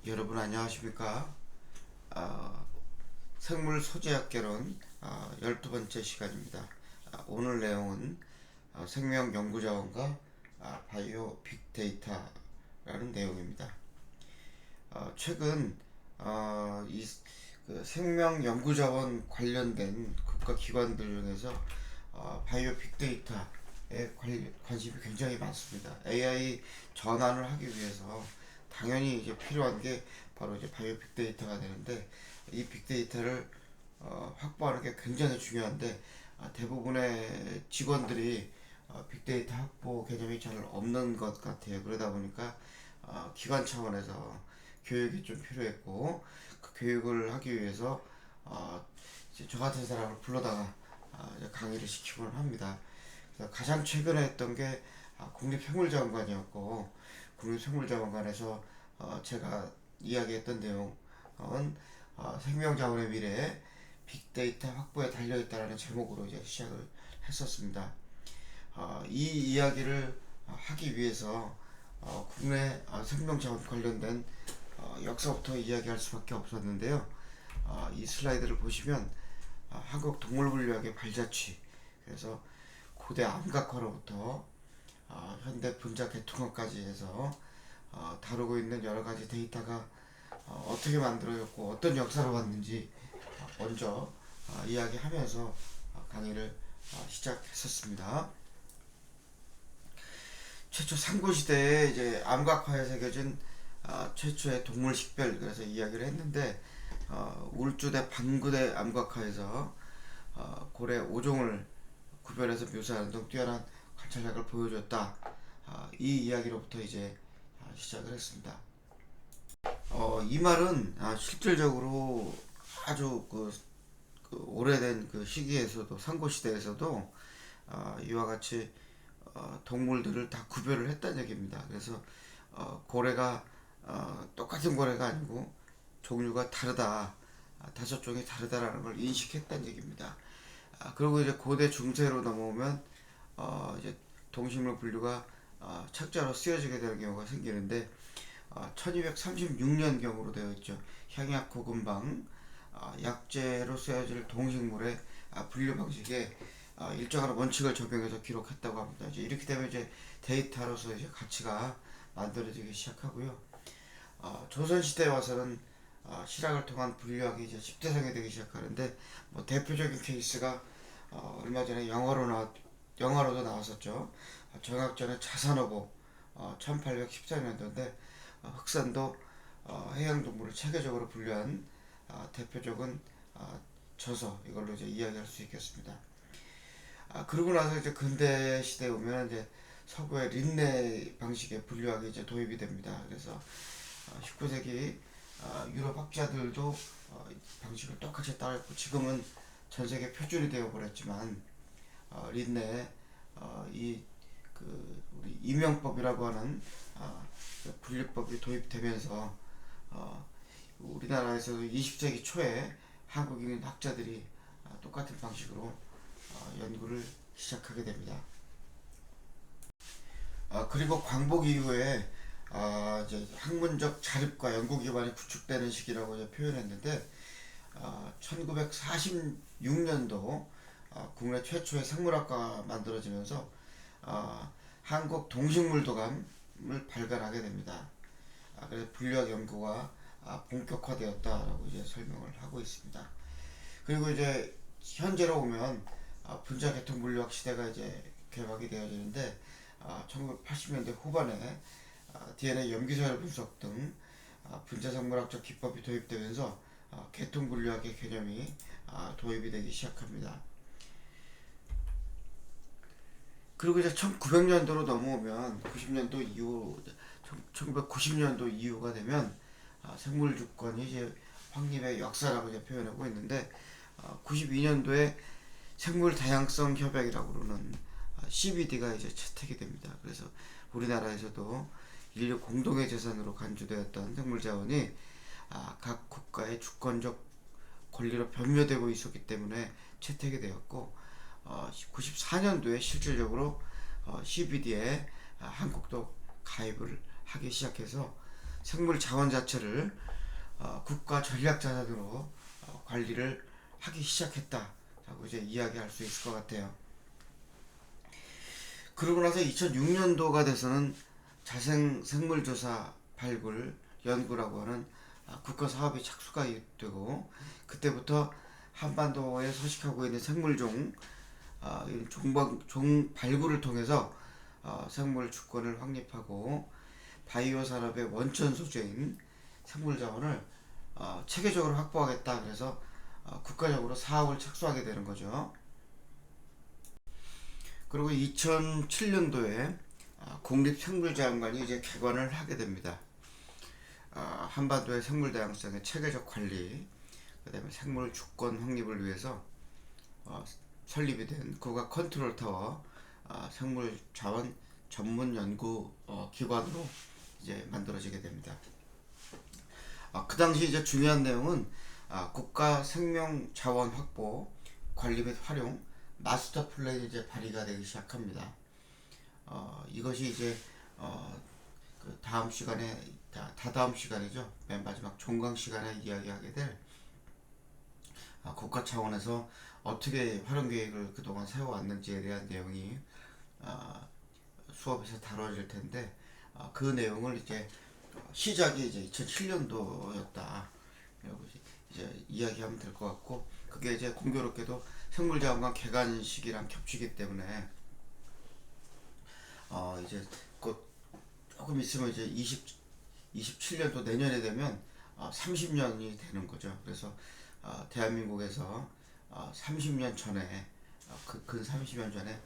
여러분 안녕하십니까? 아, 생물 소재학 개론 12번째 시간입니다. 오늘 내용은 생명 연구자원과 바이오 빅데이터라는 내용입니다. 최근 그 생명 연구자원 관련된 국가기관들 중에서 바이오 빅데이터에 관심이 굉장히 많습니다. AI 전환을 하기 위해서 당연히 이제 필요한 게 바로 이제 바이오 빅데이터가 되는데, 이 빅데이터를 확보하는 게 굉장히 중요한데, 대부분의 직원들이 빅데이터 확보 개념이 잘 없는 것 같아요. 그러다 보니까 기관 차원에서 교육이 좀 필요했고, 그 교육을 하기 위해서 이제 저 같은 사람을 불러다가 이제 강의를 시키곤 합니다. 그래서 가장 최근에 했던 게 국립생물자원관이었고, 국립생물자원관에서 제가 이야기했던 내용은 생명자원의 미래에 빅데이터 확보에 달려있다라는 제목으로 이제 시작을 했었습니다. 이 이야기를 하기 위해서 국내 생명자원 관련된 역사부터 이야기할 수밖에 없었는데요. 이 슬라이드를 보시면 한국 동물분류학의 발자취, 그래서 고대 암각화로부터 현대 분자 계통학까지 해서 다루고 있는 여러 가지 데이터가 어떻게 만들어졌고 어떤 역사로 왔는지 먼저 이야기하면서 강의를 시작했었습니다. 최초 상고시대에 이제 암각화에 새겨진 최초의 동물 식별, 그래서 이야기를 했는데, 울주대 방구대 암각화에서 고래 5종을 구별해서 묘사하는 등 뛰어난 관찰력을 보여줬다. 이 이야기로부터 이제 시작을 했습니다. 이 말은 실질적으로 아주 그 오래된 그 시기에서도, 상고시대에서도 이와 같이 동물들을 다 구별을 했다는 얘기입니다. 그래서 고래가 똑같은 고래가 아니고 종류가 다르다, 다섯 종이 다르다라는 걸 인식했다는 얘기입니다. 그리고 이제 고대 중세로 넘어오면 이제 동식물 분류가 책자로 쓰여지게 되는 경우가 생기는데, 1236년경으로 되어 있죠. 향약 고금방 약재로 쓰여질 동식물의 분류 방식에 일정한 원칙을 적용해서 기록했다고 합니다. 이제 이렇게 되면 이제 데이터로서 이제 가치가 만들어지기 시작하고요. 조선 시대에 와서는 실학을 통한 분류학이 이제 집대성이 되기 시작하는데, 뭐 대표적인 케이스가 얼마 전에 영화로도 나왔었죠. 정약전의 자산어보, 1814년도인데, 흑산도 해양동물을 체계적으로 분류한 대표적인 저서, 이걸로 이제 이야기할 수 있겠습니다. 그러고 나서 이제 근대 시대에 오면 이제 서구의 린네 방식의 분류학이 이제 도입이 됩니다. 그래서 19세기 유럽 학자들도 방식을 똑같이 따랐고, 지금은 전 세계 표준이 되어 버렸지만, 린네 우리 이명법이라고 하는 그 분류법이 도입되면서 우리나라에서도 20세기 초에 한국인 학자들이 똑같은 방식으로 연구를 시작하게 됩니다. 그리고 광복 이후에 이제 학문적 자립과 연구 기반이 구축되는 시기라고 이제 표현했는데, 1946년도 국내 최초의 생물학과가 만들어지면서 한국 동식물도감을 발간하게 됩니다. 그래서 분류학 연구가 본격화되었다라고 이제 설명을 하고 있습니다. 그리고 이제 현재로 오면 분자 계통 분류학 시대가 이제 개막이 되어지는데, 1980년대 후반에 DNA 염기서열 분석 등 분자생물학적 기법이 도입되면서 계통 분류학의 개념이 도입이 되기 시작합니다. 그리고 이제 1900년도로 넘어오면 90년도 이후, 1990년도 이후가 되면 생물 주권이 이제 확립의 역사라고 이제 표현하고 있는데, 92년도에 생물 다양성 협약이라고 그러는 CBD가 이제 채택이 됩니다. 그래서 우리나라에서도 인류 공동의 재산으로 간주되었던 생물 자원이 각 국가의 주권적 권리로 변묘되고 있었기 때문에 채택이 되었고, 94년도에 실질적으로 CBD에 한국도 가입을 하기 시작해서 생물 자원 자체를 국가 전략 자산으로 관리를 하기 시작했다라고 이제 이야기할 수 있을 것 같아요. 그러고 나서 2006년도가 돼서는 자생 생물조사 발굴 연구라고 하는 국가 사업이 착수가 되고, 그때부터 한반도에 서식하고 있는 생물종 종 발굴을 통해서 생물 주권을 확립하고 바이오 산업의 원천 소재인 생물 자원을 체계적으로 확보하겠다. 그래서 국가적으로 사업을 착수하게 되는 거죠. 그리고 2007년도에 국립생물자원관이 이제 개관을 하게 됩니다. 한반도의 생물 다양성의 체계적 관리, 그다음에 생물 주권 확립을 위해서 설립이 된 국가 컨트롤 타워 생물 자원 전문 연구 기관으로 이제 만들어지게 됩니다. 그 당시 이제 중요한 내용은 국가 생명 자원 확보, 관리 및 활용 마스터 플랜이 이제 발의가 되기 시작합니다. 이것이 이제 그 다음 시간에 다다음 시간이죠. 맨 마지막 종강 시간에 이야기하게 될 국가 차원에서 어떻게 활용 계획을 그동안 세워왔는지에 대한 내용이 수업에서 다뤄질 텐데, 그 내용을 이제 시작이 이제 2007년도였다. 라고 이제 이야기하면 될 것 같고, 그게 이제 공교롭게도 생물자원관 개관 시기랑 겹치기 때문에 이제 곧 조금 있으면 이제 27년도 내년에 되면 30년이 되는 거죠. 그래서 대한민국에서 30년 전에 근 30년 전에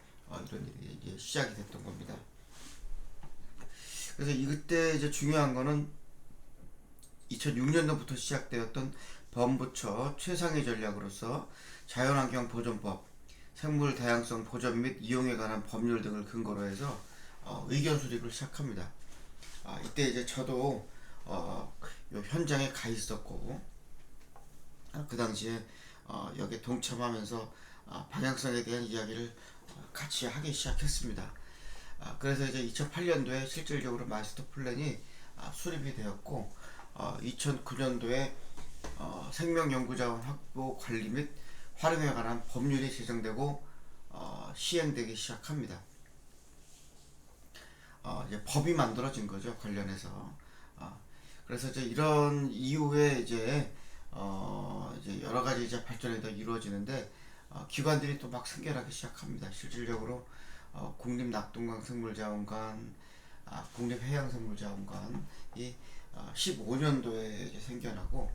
이런 일이 이제 시작이 됐던 겁니다. 그래서 이때 이제 중요한 거는 2006년도부터 시작되었던 범부처 최상위 전략으로서 자연환경 보존법, 생물 다양성 보전 및 이용에 관한 법률 등을 근거로 해서 의견 수립을 시작합니다. 이때 이제 저도 요 현장에 가 있었고, 그 당시에 여기에 동참하면서 방향성에 대한 이야기를 같이 하기 시작했습니다. 그래서 이제 2008년도에 실질적으로 마스터 플랜이 수립이 되었고, 2009년도에 생명연구자원 확보 관리 및 활용에 관한 법률이 제정되고 시행되기 시작합니다. 이제 법이 만들어진 거죠, 관련해서. 그래서 이제 이런 이후에 이제 여러 가지 이제 발전이 더 이루어지는데, 기관들이 또 막 생겨나기 시작합니다. 실질적으로 국립낙동강 생물자원관, 국립해양생물자원관이 15년도에 이제 생겨나고,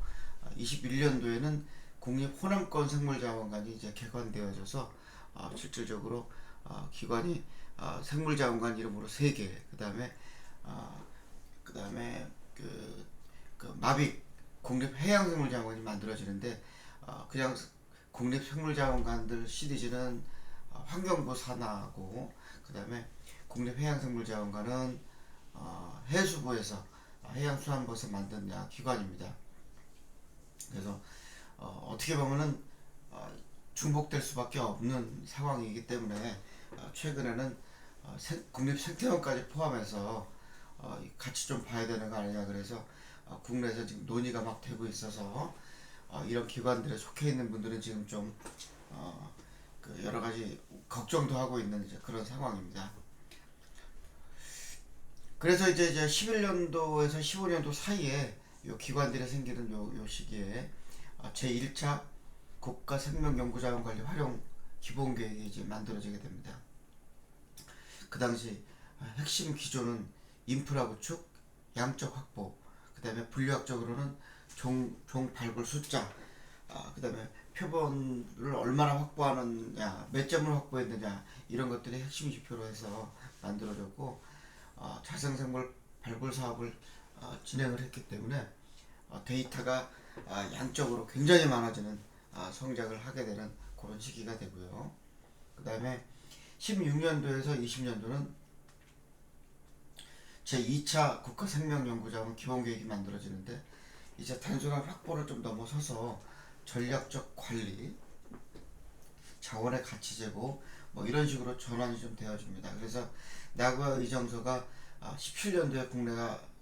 21년도에는 국립호남권 생물자원관이 이제 개관되어져서 실질적으로 기관이 생물자원관 이름으로 3개, 그다음에 그 마빅 국립해양생물자원관이 만들어지는데, 그냥 국립생물자원관들 시리즈는 환경부 산하고, 그다음에 국립해양생물자원관은 해수부에서 해양수산부에서 만든 기관입니다. 그래서 어떻게 보면은 중복될 수밖에 없는 상황이기 때문에 최근에는 국립생태원까지 포함해서 같이 좀 봐야 되는 거 아니냐, 그래서 국내에서 지금 논의가 막 되고 있어서 이런 기관들에 속해 있는 분들은 지금 좀 그 여러 가지 걱정도 하고 있는 이제 그런 상황입니다. 그래서 이제 11년도에서 15년도 사이에 요 기관들이 생기는 요 시기에 제1차 국가생명연구자원관리 활용 기본계획이 이제 만들어지게 됩니다. 그 당시 핵심 기조는 인프라 구축, 양적 확보, 그 다음에 분류학적으로는 종 발굴 숫자, 그 다음에 표본을 얼마나 확보하느냐, 몇 점을 확보했느냐, 이런 것들이 핵심 지표로 해서 만들어졌고, 자생생물 발굴 사업을 진행을 했기 때문에 데이터가 양적으로 굉장히 많아지는 성장을 하게 되는 그런 시기가 되고요. 그 다음에 16년도에서 20년도는 제2차 국가생명연구자원 기본계획이 만들어지는데, 이제 단순한 확보를 좀 넘어서서 전략적 관리, 자원의 가치 제고, 뭐 이런 식으로 전환이 좀 되어집니다. 그래서 나고야 이정서가 17년도에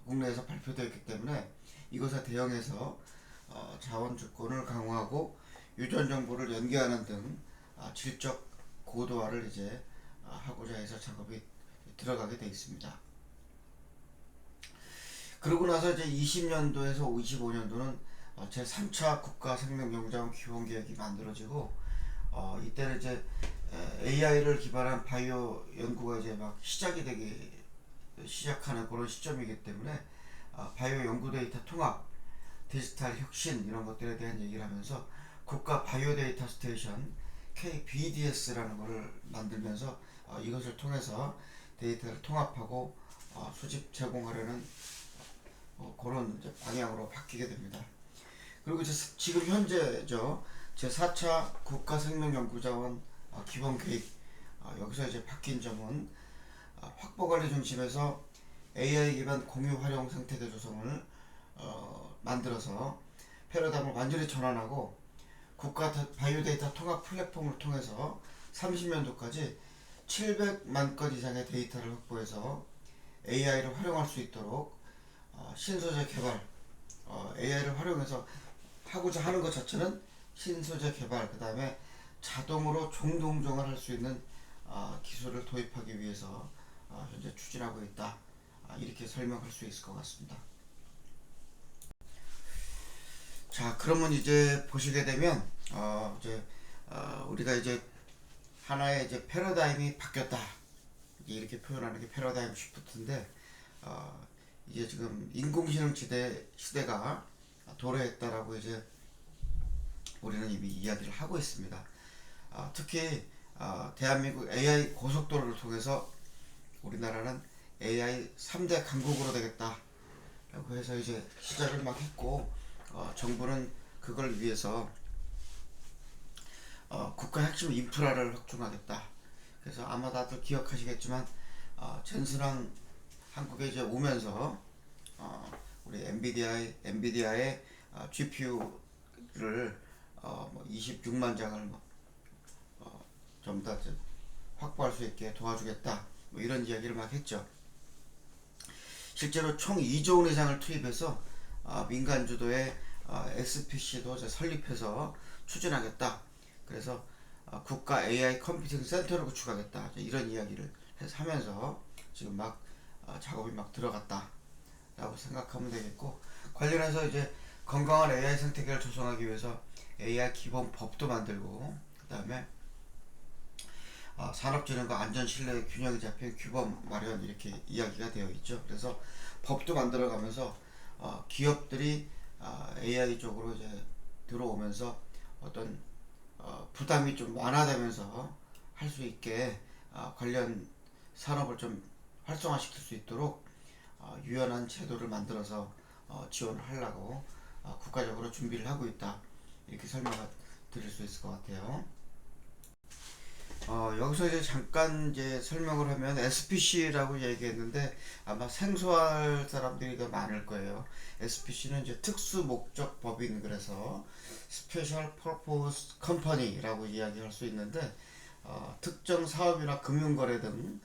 국내에서 발표되어 있기 때문에 이것에 대응해서 자원 주권을 강화하고 유전 정보를 연계하는 등 질적 고도화를 이제 하고자 해서 작업이 들어가게 되어 있습니다. 그러고 나서 이제 20년도에서 25년도는 제 3차 국가 생명연구자원 기본 계획이 만들어지고 이때는 이제 AI를 기반한 바이오 연구가 이제 막 시작이 되기 시작하는 그런 시점이기 때문에 바이오 연구 데이터 통합, 디지털 혁신 이런 것들에 대한 얘기를 하면서 국가 바이오 데이터 스테이션 KBDS라는 것을 만들면서 이것을 통해서 데이터를 통합하고 수집 제공하려는 그런 이제 방향으로 바뀌게 됩니다. 그리고 이제 지금 현재죠 제4차 국가생명연구자원 기본 계획 여기서 이제 바뀐 점은 확보관리 중심에서 AI 기반 공유 활용 생태계 조성을 만들어서 패러다임을 완전히 전환하고 국가 바이오 데이터 통합 플랫폼을 통해서 30년도까지 700만 건 이상의 데이터를 확보해서 AI를 활용할 수 있도록 신소재 개발, AI를 활용해서 하고자 하는 것 자체는 신소재 개발, 그 다음에 자동으로 종동정을 할 수 있는 기술을 도입하기 위해서 현재 추진하고 있다. 이렇게 설명할 수 있을 것 같습니다. 자, 그러면 이제 보시게 되면 이제 우리가 이제 하나의 이제 패러다임이 바뀌었다. 이렇게 표현하는 게 패러다임 쉬프트인데 이제 지금 인공지능 시대가 도래했다라고 이제 우리는 이미 이야기를 하고 있습니다. 특히 대한민국 AI 고속도로를 통해서 우리나라는 AI 3대 강국으로 되겠다 라고 해서 이제 시작을 막 했고 정부는 그걸 위해서 국가 핵심 인프라를 확충하겠다. 그래서 아마 다들 기억하시겠지만 전순환 한국에 이제 오면서 우리 엔비디아의 GPU를 뭐 26만 장을 전부 다 확보할 수 있게 도와주겠다. 뭐 이런 이야기를 막 했죠. 실제로 총 2조 원 이상을 투입해서 민간 주도의 SPC도 설립해서 추진하겠다. 그래서 국가 AI 컴퓨팅 센터를 구축하겠다. 이런 이야기를 하면서 지금 막 작업이 막 들어갔다라고 생각하면 되겠고 관련해서 이제 건강한 AI 생태계를 조성하기 위해서 AI 기본 법도 만들고 그 다음에 산업진흥과 안전신뢰의 균형이 잡힌 규범 마련 이렇게 이야기가 되어 있죠. 그래서 법도 만들어가면서 기업들이 AI 쪽으로 이제 들어오면서 어떤 부담이 좀 완화되면서 할 수 있게 관련 산업을 좀 활성화시킬 수 있도록 유연한 제도를 만들어서 지원을 하려고 국가적으로 준비를 하고 있다. 이렇게 설명을 드릴 수 있을 것 같아요. 여기서 이제 잠깐 이제 설명을 하면 SPC라고 얘기했는데 아마 생소할 사람들이 더 많을 거예요. SPC는 이제 특수 목적 법인 그래서 Special Purpose Company라고 이야기할 수 있는데 특정 사업이나 금융거래 등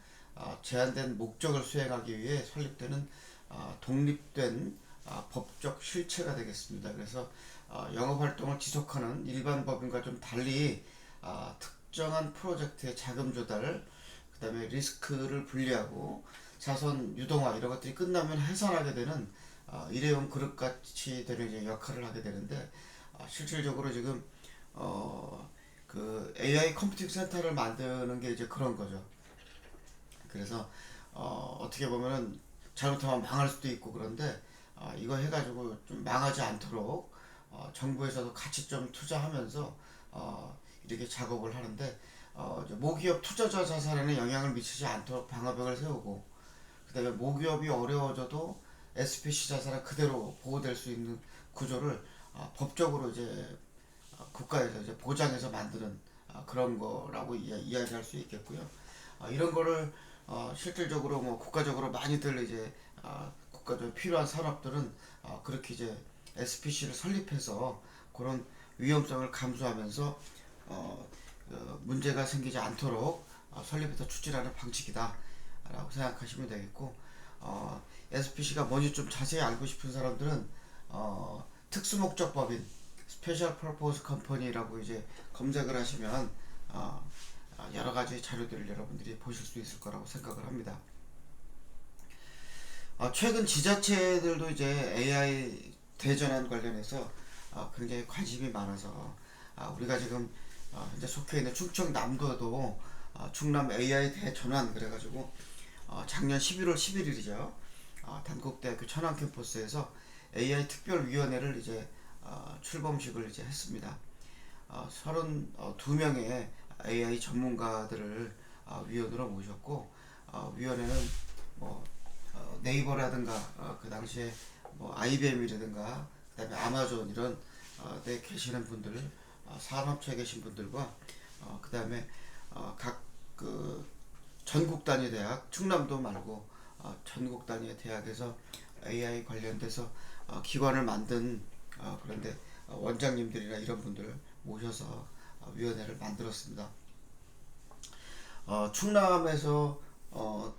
제한된 목적을 수행하기 위해 설립되는 독립된 법적 실체가 되겠습니다. 그래서 영업활동을 지속하는 일반 법인과 좀 달리 특정한 프로젝트의 자금 조달, 그 다음에 리스크를 분리하고 자선 유동화 이런 것들이 끝나면 해산하게 되는 일회용 그릇같이 되는 이제 역할을 하게 되는데 실질적으로 지금 그 AI 컴퓨팅 센터를 만드는 게 이제 그런 거죠. 그래서 어떻게 보면은 잘못하면 망할 수도 있고 그런데 이거 해가지고 좀 망하지 않도록 정부에서도 같이 좀 투자하면서 이렇게 작업을 하는데 모기업 투자자 자산에는 영향을 미치지 않도록 방어벽을 세우고 그다음에 모기업이 어려워져도 SPC 자산은 그대로 보호될 수 있는 구조를 법적으로 이제 국가에서 이제 보장해서 만드는 그런 거라고 이야기할 수 있겠고요. 이런 거를 실질적으로 뭐 국가적으로 많이들 이제 국가적으로 필요한 산업들은 그렇게 이제 SPC를 설립해서 그런 위험성을 감수하면서 문제가 생기지 않도록 설립해서 추진하는 방식이다 라고 생각하시면 되겠고 SPC가 뭔지 좀 자세히 알고 싶은 사람들은 특수목적법인 스페셜 퍼포스 컴퍼니라고 이제 검색을 하시면 여러 가지 자료들을 여러분들이 보실 수 있을 거라고 생각을 합니다. 최근 지자체들도 이제 AI 대전환 관련해서 굉장히 관심이 많아서 우리가 지금 현재 속해 있는 충청남도도 충남 AI 대전환 그래가지고 작년 11월 11일이죠. 단국대학교 천안 캠퍼스에서 AI 특별위원회를 이제 출범식을 이제 했습니다. 32명의 AI 전문가들을 위원으로 모셨고 위원회는 뭐 네이버라든가 그 당시에 뭐 IBM이라든가 그다음에 아마존 이런 데 계시는 분들 산업체에 계신 분들과 그다음에 각 그 전국 단위 대학 충남도 말고 전국 단위의 대학에서 AI 관련돼서 기관을 만든 그런데 원장님들이나 이런 분들 모셔서 위원회를 만들었습니다. 충남에서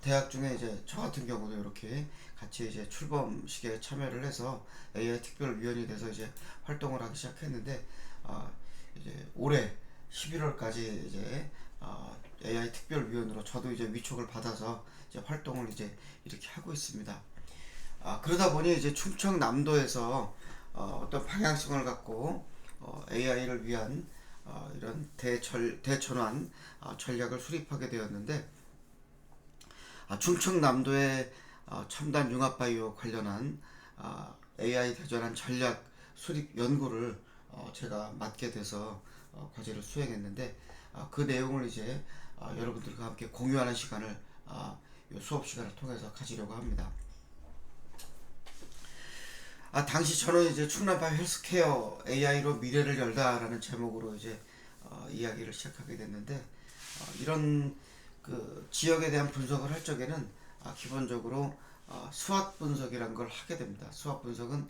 대학 중에 이제 저 같은 경우도 이렇게 같이 이제 출범식에 참여를 해서 AI 특별위원이 돼서 이제 활동을 하기 시작했는데 이제 올해 11월까지 이제 AI 특별위원으로 저도 이제 위촉을 받아서 이제 활동을 이제 이렇게 하고 있습니다. 그러다 보니 이제 충청남도에서 어떤 방향성을 갖고 AI를 위한 이런 대전환 전략을 수립하게 되었는데 충청남도의 첨단 융합바이오 관련한 AI 대전환 전략 수립 연구를 제가 맡게 돼서 과제를 수행했는데 그 내용을 이제 여러분들과 함께 공유하는 시간을 요 수업 시간을 통해서 가지려고 합니다. 당시 저는 이제 충남바이오 헬스케어 AI로 미래를 열다라는 제목으로 이제 이야기를 시작하게 됐는데 이런 그 지역에 대한 분석을 할 적에는 기본적으로 수학 분석이란 걸 하게 됩니다. 수학 분석은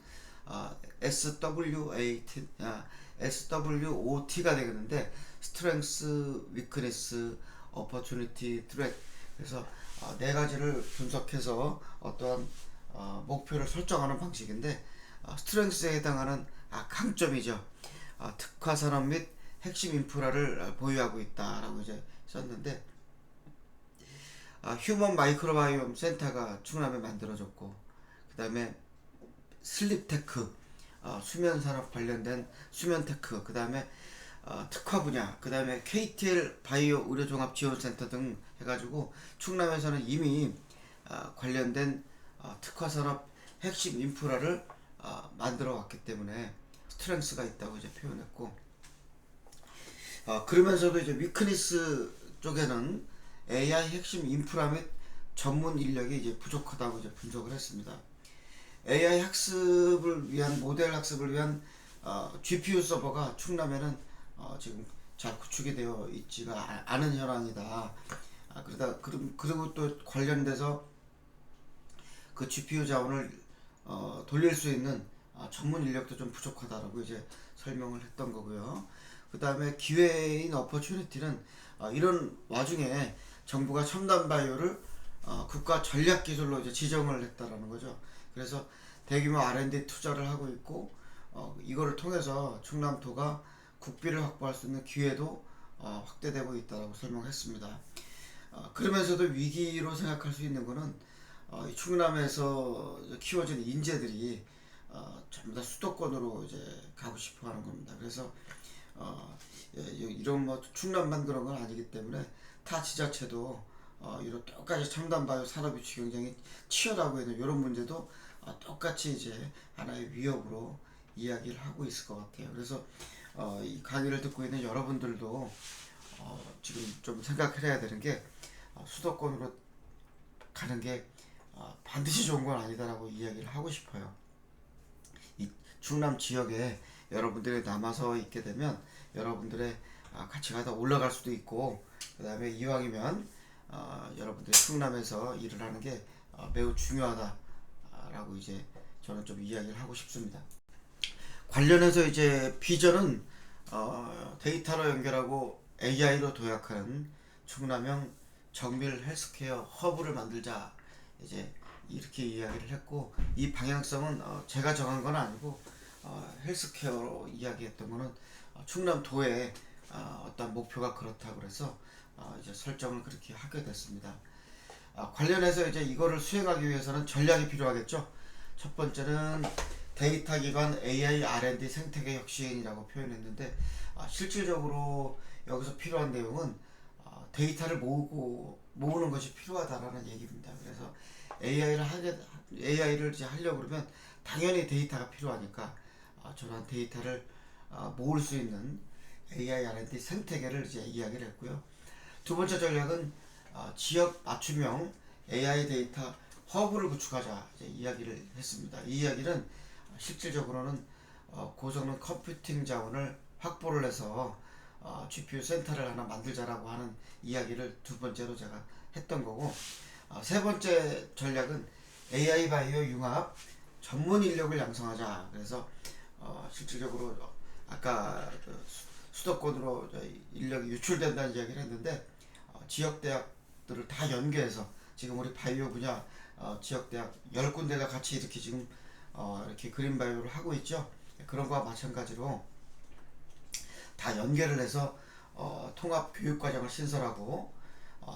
SWOT가 되겠는데 Strength, Weakness, Opportunity, Threat 그래서 네 가지를 분석해서 어떠한 목표를 설정하는 방식인데 스트렝스에 해당하는 강점이죠. 특화 산업 및 핵심 인프라를 보유하고 있다라고 이제 썼는데 휴먼 마이크로바이옴 센터가 충남에 만들어졌고 그 다음에 슬립테크 수면 산업 관련된 수면 테크 그 다음에 특화 분야 그 다음에 KTL 바이오 의료종합지원센터 등 해가지고 충남에서는 이미 관련된 특화 산업 핵심 인프라를 만들어 왔기 때문에 스트렝스가 있다고 이제 표현했고 그러면서도 이제 위크니스 쪽에는 AI 핵심 인프라 및 전문 인력이 이제 부족하다고 이제 분석을 했습니다. AI 학습을 위한 모델 학습을 위한 GPU 서버가 충남에는 지금 잘 구축이 되어 있지가 않은 현황이다. 그리고 또 관련돼서 그 GPU 자원을 돌릴 수 있는 전문 인력도 좀 부족하다라고 이제 설명을 했던 거고요. 그 다음에 기회인 어퍼튜니티는 이런 와중에 정부가 첨단 바이오를 국가 전략 기술로 이제 지정을 했다라는 거죠. 그래서 대규모 R&D 투자를 하고 있고 이거를 통해서 충남도가 국비를 확보할 수 있는 기회도 확대되고 있다라고 설명했습니다. 그러면서도 위기로 생각할 수 있는 거는 충남에서 키워진 인재들이 전부 다 수도권으로 이제 가고 싶어 하는 겁니다. 그래서 이런 뭐 충남만 그런 건 아니기 때문에 타 지자체도 이런 똑같이 첨단 바이오 산업 유치 경쟁이 치열하고 있는 이런 문제도 똑같이 이제 하나의 위협으로 이야기를 하고 있을 것 같아요. 그래서 이 강의를 듣고 있는 여러분들도 지금 좀 생각을 해야 되는 게 수도권으로 가는 게 반드시 좋은 건 아니다라고 이야기를 하고 싶어요. 이 충남 지역에 여러분들이 남아서 있게 되면 여러분들의 가치가 더 올라갈 수도 있고 그 다음에 이왕이면 여러분들이 충남에서 일을 하는 게 매우 중요하다라고 이제 저는 좀 이야기를 하고 싶습니다. 관련해서 이제 비전은 데이터로 연결하고 AI로 도약하는 충남형 정밀 헬스케어 허브를 만들자 이제 이렇게 이야기를 했고, 이 방향성은 제가 정한 건 아니고 헬스케어로 이야기했던 거는 충남도의 어떤 목표가 그렇다고 그래서 이제 설정을 그렇게 하게 됐습니다. 관련해서 이제 이거를 수행하기 위해서는 전략이 필요하겠죠. 첫 번째는 데이터 기반 AI R&D 생태계 혁신이라고 표현했는데, 실질적으로 여기서 필요한 내용은 데이터를 모으는 것이 필요하다라는 얘기입니다. 그래서 AI를 이제 하려고 그러면 당연히 데이터가 필요하니까 저런 데이터를 모을 수 있는 AI R&D 생태계를 이제 이야기를 했고요. 두 번째 전략은 지역 맞춤형 AI 데이터 허브를 구축하자 이제 이야기를 했습니다. 이 이야기는 실질적으로는 고성능 컴퓨팅 자원을 확보를 해서 GPU 센터를 하나 만들자라고 하는 이야기를 두 번째로 제가 했던 거고, 세 번째 전략은 AI 바이오 융합 전문 인력을 양성하자. 그래서 실질적으로 아까 그 수도권으로 인력이 유출된다는 이야기를 했는데, 지역 대학들을 다 연계해서 지금 우리 바이오 분야 지역 대학 10군데가 같이 이렇게 지금 이렇게 그린 바이오를 하고 있죠. 그런 거와 마찬가지로 다 연계를 해서 통합 교육 과정을 신설하고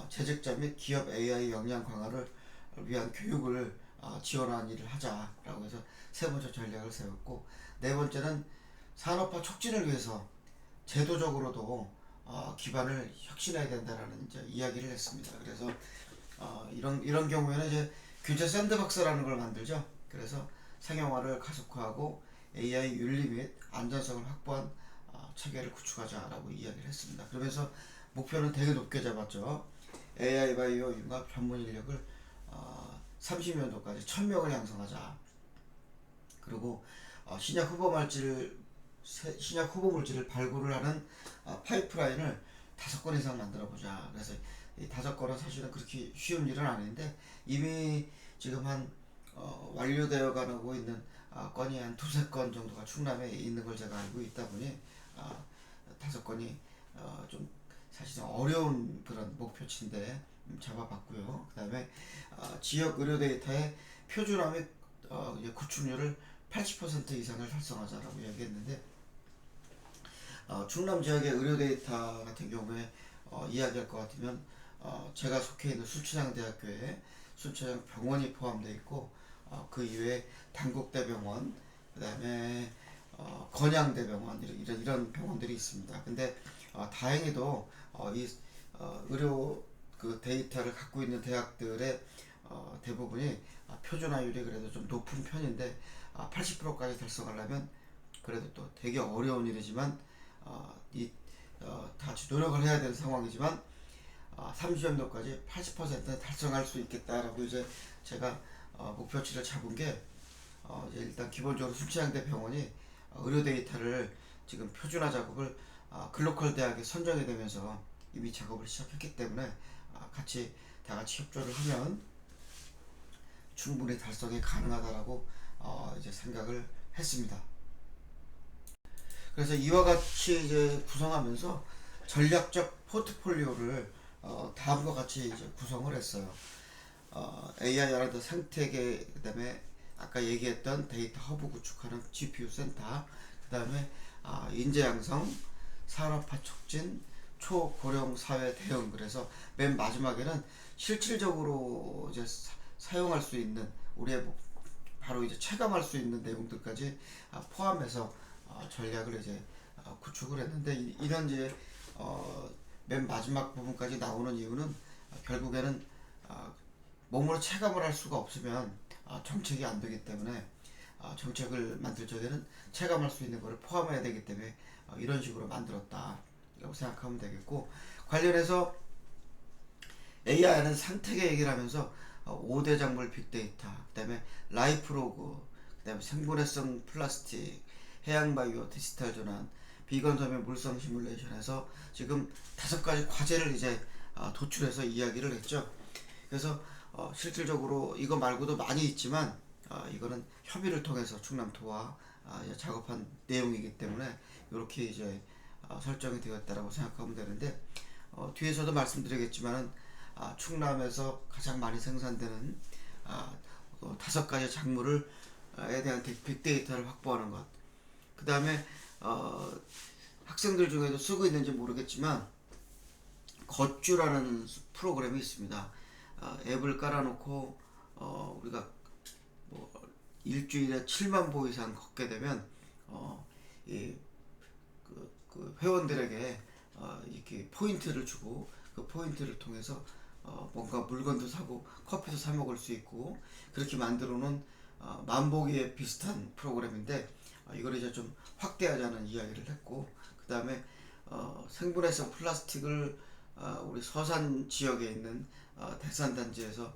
재직자 및 기업 AI 역량 강화를 위한 교육을 지원하는 일을 하자라고 해서 세 번째 전략을 세웠고, 네 번째는 산업화 촉진을 위해서 제도적으로도 기반을 혁신해야 된다라는 이제 이야기를 했습니다. 그래서 이런 경우에는 이제 규제 샌드박스라는 걸 만들죠. 그래서 상용화를 가속화하고 AI 윤리 및 안전성을 확보한 체계를 구축하자라고 이야기를 했습니다. 그러면서 목표는 되게 높게 잡았죠. AI 바이오 융합 전문 인력을 30년도까지 1000명을 양성하자. 그리고 신약 후보 물질을 발굴을 하는 파이프라인을 5건 이상 만들어 보자. 그래서 이 5건은 사실은 그렇게 쉬운 일은 아닌데, 이미 지금 한 완료되어 가고 있는 건이 한 두세 건 정도가 충남에 있는 걸 제가 알고 있다 보니 5건이 좀 사실은 어려운 그런 목표치인데 잡아봤고요. 그 다음에 지역 의료 데이터의 표준화 및 구축률을 80% 이상을 달성하자라고 얘기했는데, 충남 지역의 의료 데이터 같은 경우에 이야기할 것 같으면 제가 속해 있는 순천향대학교에 순천향 병원이 포함되어 있고, 그 이외에 단국대병원, 그 다음에 건양대병원 이런 병원들이 있습니다. 근데 다행히도 이 의료 그 데이터를 갖고 있는 대학들의 대부분이 표준화율이 그래도 좀 높은 편인데, 80%까지 달성하려면 그래도 또 되게 어려운 일이지만 다 노력을 해야 되는 상황이지만 30년도까지 80% 달성할 수 있겠다라고 이제 제가 목표치를 잡은 게, 이제 일단 기본적으로 순천향대 병원이 의료 데이터를 지금 표준화 작업을 글로컬 대학에 선정이 되면서 이미 작업을 시작했기 때문에 같이 다 같이 협조를 하면 충분히 달성이 가능하다라고 이제 생각을 했습니다. 그래서 이와 같이 이제 구성하면서 전략적 포트폴리오를 다음과 같이 이제 구성을 했어요. AI 알아도 생태계, 그다음에 아까 얘기했던 데이터 허브 구축하는 GPU 센터, 그다음에 인재 양성, 산업화 촉진, 초고령 사회 대응. 그래서 맨 마지막에는 실질적으로 이제 사용할 수 있는 우리의 바로 이제 체감할 수 있는 내용들까지 포함해서 전략을 이제 구축을 했는데, 이런 이제 맨 마지막 부분까지 나오는 이유는 결국에는 몸으로 체감을 할 수가 없으면 정책이 안 되기 때문에, 정책을 만들 적에는 체감할 수 있는 것을 포함해야 되기 때문에 이런 식으로 만들었다라고 생각하면 되겠고, 관련해서 AI는 생태계 얘기를 하면서 5대 작물 빅데이터, 그 다음에 라이프로그, 그 다음에 생분해성 플라스틱, 해양 바이오 디지털 전환, 비건 섬유 물성 시뮬레이션에서 지금 5가지 과제를 이제 도출해서 이야기를 했죠. 그래서 실질적으로 이거 말고도 많이 있지만 이거는 협의를 통해서 충남도와 작업한 내용이기 때문에 이렇게 이제 설정이 되었다라고 생각하면 되는데, 뒤에서도 말씀드리겠지만은 충남에서 가장 많이 생산되는 5가지 작물을 에 대한 빅데이터를 확보하는 것. 그 다음에 학생들 중에도 쓰고 있는지 모르겠지만 걷주라는 프로그램이 있습니다. 앱을 깔아놓고 우리가 뭐 일주일에 7만 보 이상 걷게 되면 이 그 회원들에게 이렇게 포인트를 주고 그 포인트를 통해서 뭔가 물건도 사고 커피도 사 먹을 수 있고 그렇게 만들어 놓은 만보기에 비슷한 프로그램인데 이걸 이제 좀 확대하자는 이야기를 했고 그 다음에 생분해성 플라스틱을 우리 서산 지역에 있는 대산단지에서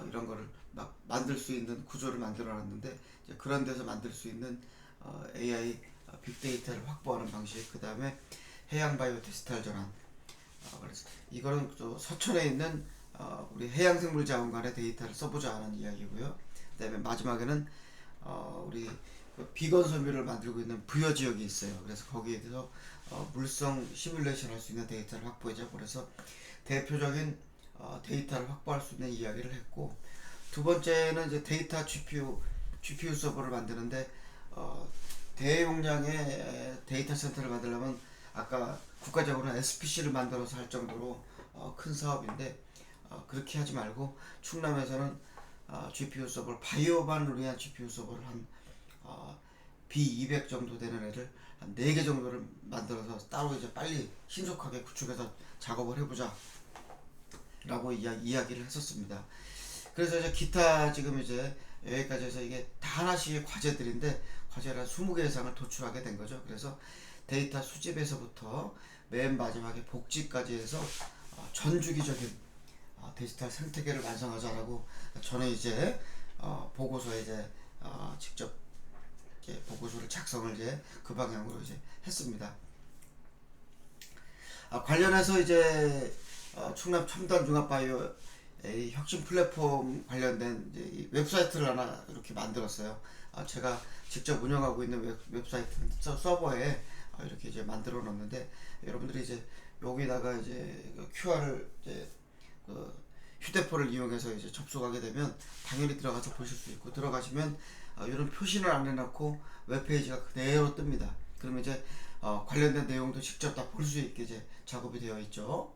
이런 거를 막 만들 수 있는 구조를 만들어 놨는데 그런 데서 만들 수 있는 AI 빅데이터를 확보하는 방식 그 다음에 해양 바이오 디지털 전환 그래서 이거는 또 서천에 있는 우리 해양생물자원관의 데이터를 써보자 하는 이야기고요. 그 다음에 마지막에는 우리 그 비건 섬유를 만들고 있는 부여 지역이 있어요. 그래서 거기에 대해서 물성 시뮬레이션 할 수 있는 데이터를 확보하자. 그래서 대표적인 데이터를 확보할 수 있는 이야기를 했고 두 번째는 이제 데이터 GPU 서버를 만드는데 대용량의 데이터 센터를 만들려면 아까 국가적으로는 SPC를 만들어서 할 정도로 큰 사업인데 그렇게 하지 말고 충남에서는 GPU 서버를 바이오반을 위한 GPU 서버를 한 B200 정도 되는 애를 한 4개 정도를 만들어서 따로 이제 빨리 신속하게 구축해서 작업을 해보자 라고 이야기를 했었습니다. 그래서 이제 기타 지금 이제 여기까지 해서 이게 다 하나씩의 과제들인데 과제를 한 20개 이상을 도출하게 된 거죠. 그래서 데이터 수집에서부터 맨 마지막에 복지까지 해서 전주기적인 디지털 생태계를 완성하자라고 저는 이제 보고서에 이제 직접 이제 보고서를 작성을 이제 그 방향으로 이제 했습니다. 관련해서 이제 충남 첨단종합바이오 혁신 플랫폼 관련된 이제 이 웹사이트를 하나 이렇게 만들었어요. 제가 직접 운영하고 있는 웹사이트 서버에 이렇게 이제 만들어 놓는데 여러분들이 이제 여기다가 이제 QR을 이제 그 휴대폰을 이용해서 이제 접속하게 되면 당연히 들어가서 보실 수 있고 들어가시면 이런 표시를 안 해놓고 웹페이지가 그대로 뜹니다. 그러면 이제 관련된 내용도 직접 다 볼 수 있게 이제 작업이 되어 있죠.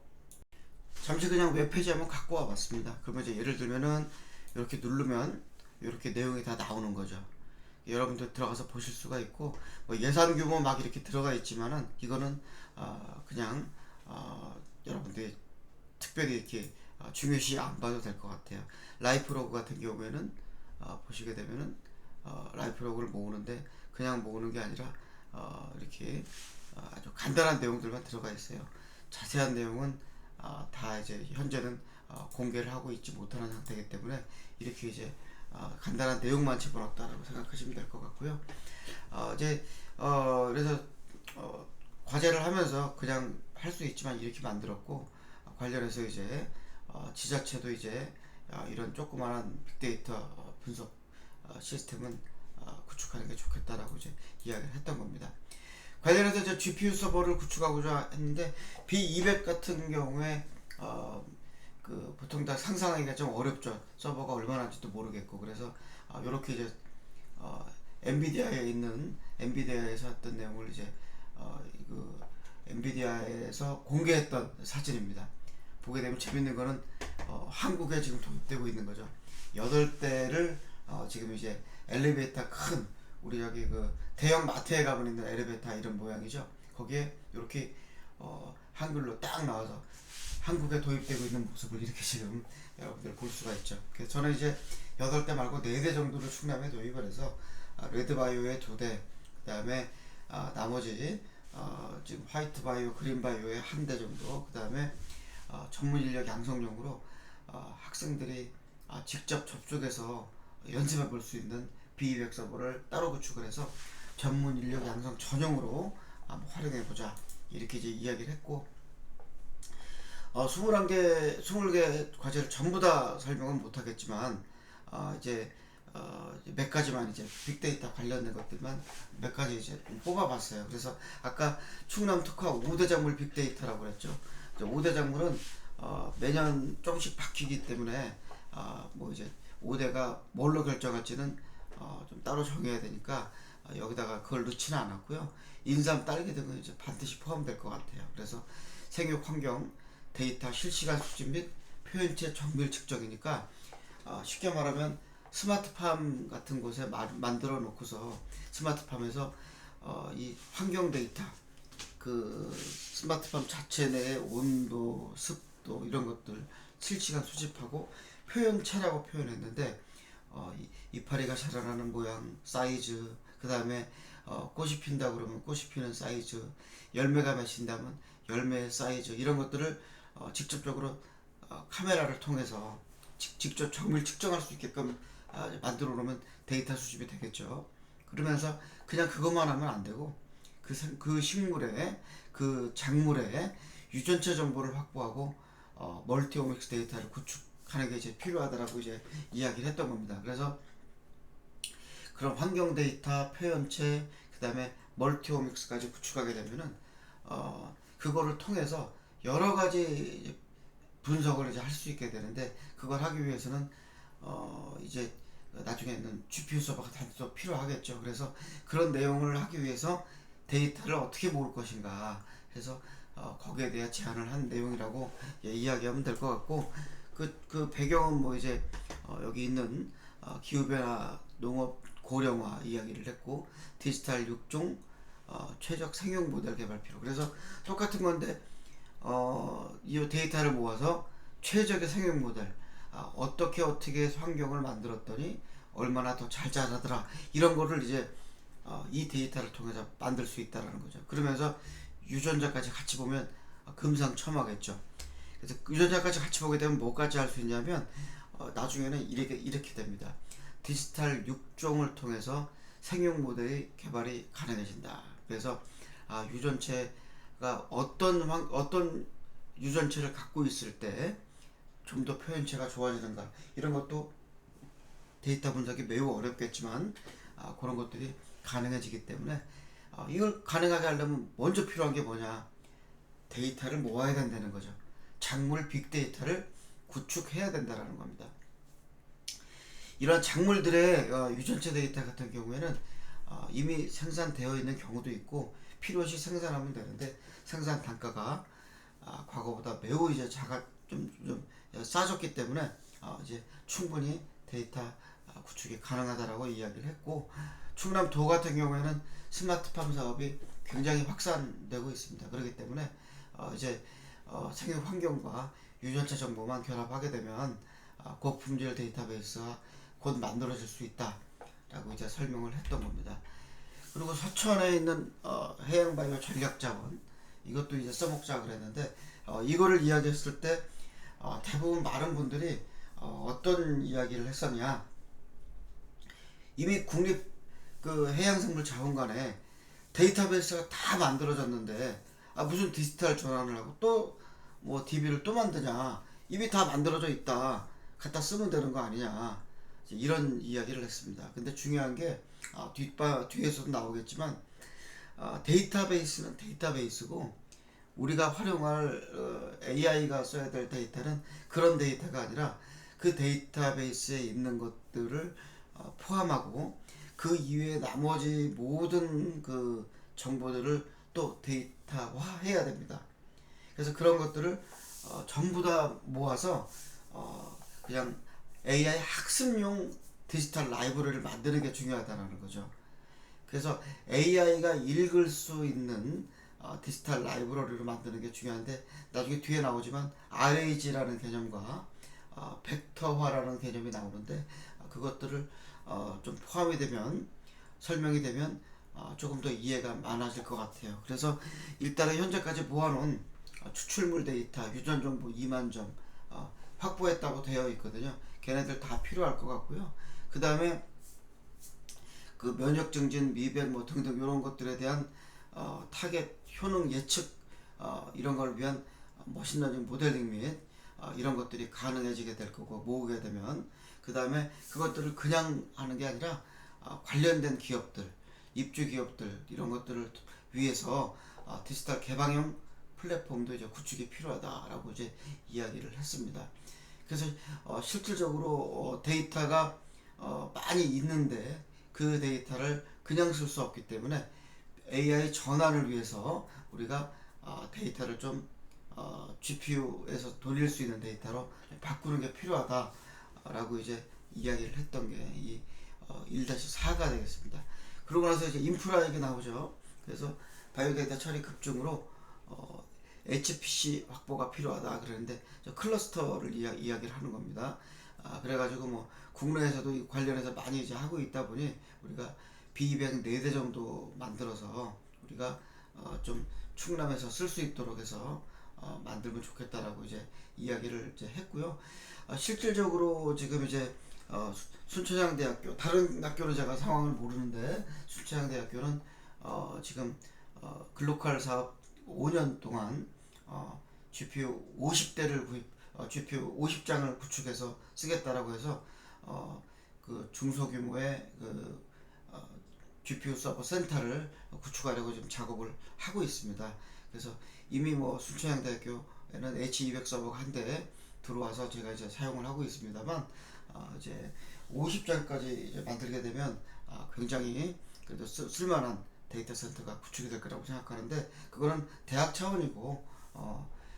잠시 그냥 웹페이지 한번 갖고 와 봤습니다. 그러면 이제 예를 들면은 이렇게 누르면 이렇게 내용이 다 나오는 거죠. 여러분들 들어가서 보실 수가 있고 뭐 예산 규모 막 이렇게 들어가 있지만은 이거는 그냥 여러분들이 특별히 이렇게 중요시 안 봐도 될 것 같아요. 라이프로그 같은 경우에는 보시게 되면은 라이프로그를 모으는데 그냥 모으는 게 아니라 이렇게 아주 간단한 내용들만 들어가 있어요. 자세한 내용은 다 이제 현재는 공개를 하고 있지 못하는 상태이기 때문에 이렇게 이제 간단한 내용만 집어넣었다라고 생각하시면 될 것 같고요. 이제 그래서 과제를 하면서 그냥 할 수 있지만 이렇게 만들었고 관련해서 이제 지자체도 이제 이런 조그마한 빅데이터 분석 시스템은 구축하는 게 좋겠다라고 이제 이야기를 했던 겁니다. 관련해서 이제 GPU 서버를 구축하고자 했는데 B200 같은 경우에 그 보통 다 상상하기가 좀 어렵죠. 서버가 얼마나 할지도 모르겠고 그래서 이렇게 이제 엔비디아에 있는 엔비디아에서 했던 내용을 이제 그 엔비디아에서 공개했던 사진입니다. 보게 되면 재밌는 거는 한국에 지금 도입되고 있는 거죠. 8대를 지금 이제 엘리베이터 큰 우리 여기 그 대형 마트에 가면 있는 엘리베이터 이런 모양이죠. 거기에 이렇게 한글로 딱 나와서 한국에 도입되고 있는 모습을 이렇게 지금 여러분들 볼 수가 있죠. 그래서 저는 이제 8대 말고 4대 정도를 충남에 도입을 해서 레드바이오에 2대 그 다음에 나머지 지금 화이트바이오 그린바이오에 1대 정도 그 다음에 전문 인력 양성용으로 학생들이 직접 접촉해서 연습해 볼 수 있는 B200 서버를 따로 구축을 해서 전문 인력 양성 전용으로 활용해 보자 이렇게 이제 이야기를 했고 21개, 20개 과제를 전부 다 설명은 못 하겠지만 이제 몇 가지만 이제 빅데이터 관련된 것들만 몇 가지 이제 뽑아봤어요. 그래서 아까 충남 특화 5대 작물 빅데이터라고 그랬죠. 5대 작물은 매년 조금씩 바뀌기 때문에 뭐 이제 5대가 뭘로 결정할지는 좀 따로 정해야 되니까 여기다가 그걸 넣지는 않았고요. 인삼, 딸기 등은 이제 반드시 포함될 것 같아요. 그래서 생육 환경 데이터 실시간 수집 및 표현체 정밀 측정이니까 쉽게 말하면 스마트팜 같은 곳에 만들어 놓고서 스마트팜에서 이 환경 데이터 그 스마트팜 자체 내의 온도, 습도 이런 것들 실시간 수집하고 표현체라고 표현했는데 이파리가 자라나는 모양, 사이즈, 그 다음에 꽃이 핀다 그러면 꽃이 피는 사이즈, 열매가 맺힌다면 열매의 사이즈 이런 것들을 직접적으로 카메라를 통해서 직접 정밀 측정할 수 있게끔 만들어 놓으면 데이터 수집이 되겠죠. 그러면서 그냥 그것만 하면 안 되고 그 식물의 그 작물의 유전체 정보를 확보하고 멀티오믹스 데이터를 구축하는 게 이제 필요하다라고 이제 이야기를 했던 겁니다. 그래서 그런 환경 데이터, 표현체, 그다음에 멀티오믹스까지 구축하게 되면은 그거를 통해서 여러 가지 분석을 이제 할 수 있게 되는데 그걸 하기 위해서는 이제 나중에는 GPU 서버가 단도 필요하겠죠. 그래서 그런 내용을 하기 위해서 데이터를 어떻게 모을 것인가 해서 거기에 대한 제안을 한 내용이라고 이야기하면 될 것 같고 그 배경은 뭐 이제 여기 있는 기후변화, 농업 고령화 이야기를 했고 디지털 6종 최적 생용 모델 개발 필요. 그래서 똑같은 건데 이 데이터를 모아서 최적의 생용 모델 어떻게 환경을 만들었더니 얼마나 더 잘 자라더라 이런 거를 이제 이 데이터를 통해서 만들 수 있다라는 거죠. 그러면서 유전자까지 같이 보면 금상첨화겠죠. 그래서 유전자까지 같이 보게 되면 뭐까지 할 수 있냐면 나중에는 이렇게 됩니다. 디지털 6종을 통해서 생용 모델의 개발이 가능해진다. 그래서 유전체가 어떤 유전체를 갖고 있을 때 좀 더 표현체가 좋아지는가 이런 것도 데이터 분석이 매우 어렵겠지만 그런 것들이 가능해지기 때문에 이걸 가능하게 하려면 먼저 필요한 게 뭐냐, 데이터를 모아야 된다는 거죠. 작물 빅데이터를 구축해야 된다는 겁니다. 이런 작물들의 유전체 데이터 같은 경우에는 이미 생산되어 있는 경우도 있고 필요시 생산하면 되는데 생산 단가가 과거보다 매우 이제 좀 싸졌기 때문에 이제 충분히 데이터 구축이 가능하다라고 이야기를 했고 충남도 같은 경우에는 스마트팜 사업이 굉장히 확산되고 있습니다. 그렇기 때문에 이제 생육 환경과 유전자 정보만 결합하게 되면 고품질 데이터베이스가 곧 만들어질 수 있다라고 이제 설명을 했던 겁니다. 그리고 서천에 있는 해양바이오 전략자원 이것도 이제 써먹자 그랬는데 이거를 이야기했을 때 대부분 많은 분들이 어떤 이야기를 했었냐, 이미 국립 그 해양생물자원관에 데이터베이스가 다 만들어졌는데 무슨 디지털 전환을 하고 또 뭐 DB를 또 만드냐, 이미 다 만들어져 있다 갖다 쓰면 되는 거 아니냐 이런 이야기를 했습니다. 근데 중요한 게 뒤에서도 나오겠지만 데이터베이스는 데이터베이스고 우리가 활용할 AI가 써야 될 데이터는 그런 데이터가 아니라 그 데이터베이스에 있는 것들을 포함하고 그 이외에 나머지 모든 그 정보들을 또 데이터화해야 됩니다. 그래서 그런 것들을 전부 다 모아서 그냥 AI 학습용 디지털 라이브러리를 만드는 게 중요하다는 거죠. 그래서 AI가 읽을 수 있는 디지털 라이브러리를 만드는 게 중요한데 나중에 뒤에 나오지만 RAG라는 개념과 벡터화라는 개념이 나오는데 그것들을 좀 포함이 되면 설명이 되면 조금 더 이해가 많아질 것 같아요. 그래서 일단은 현재까지 모아놓은 추출물 데이터 유전 정보 2만 점 확보했다고 되어 있거든요. 걔네들 다 필요할 것 같고요. 그 다음에 그 면역 증진, 미백 뭐 등등 이런 것들에 대한 타겟 효능 예측 이런 걸 위한 머신러닝 모델링 및 이런 것들이 가능해지게 될 거고 모으게 되면 그 다음에 그것들을 그냥 하는 게 아니라 관련된 기업들, 입주 기업들 이런 것들을 위해서 디지털 개방형 플랫폼도 이제 구축이 필요하다라고 이제 이야기를 했습니다. 그래서 실질적으로 데이터가 많이 있는데 그 데이터를 그냥 쓸 수 없기 때문에 AI 전환을 위해서 우리가 데이터를 좀 GPU에서 돌릴 수 있는 데이터로 바꾸는 게 필요하다라고 이제 이야기를 했던 게 이 1-4가 되겠습니다. 그러고 나서 이제 인프라 얘기 나오죠. 그래서 바이오 데이터 처리 급증으로 HPC 확보가 필요하다 그러는데 클러스터를 이야기를 하는 겁니다. 그래가지고 뭐 국내에서도 이 관련해서 많이 이제 하고 있다 보니 우리가 B200 4대 정도 만들어서 우리가 좀 충남에서 쓸 수 있도록 해서 만들면 좋겠다라고 이제 이야기를 이제 했고요. 실질적으로 지금 이제 순천향대학교, 다른 학교는 제가 상황을 모르는데 순천향대학교는 지금 글로컬 사업 5년 동안 GPU 50대를 GPU 50장을 구축해서 쓰겠다라고 해서 그 중소규모의 그 GPU 서버 센터를 구축하려고 지금 작업을 하고 있습니다. 그래서 이미 뭐 순천향대학교에는 H200 서버가 한 대 들어와서 제가 이제 사용을 하고 있습니다만 이제 50장까지 이제 만들게 되면 굉장히 그래도 쓸만한 데이터 센터가 구축이 될 거라고 생각하는데 그거는 대학 차원이고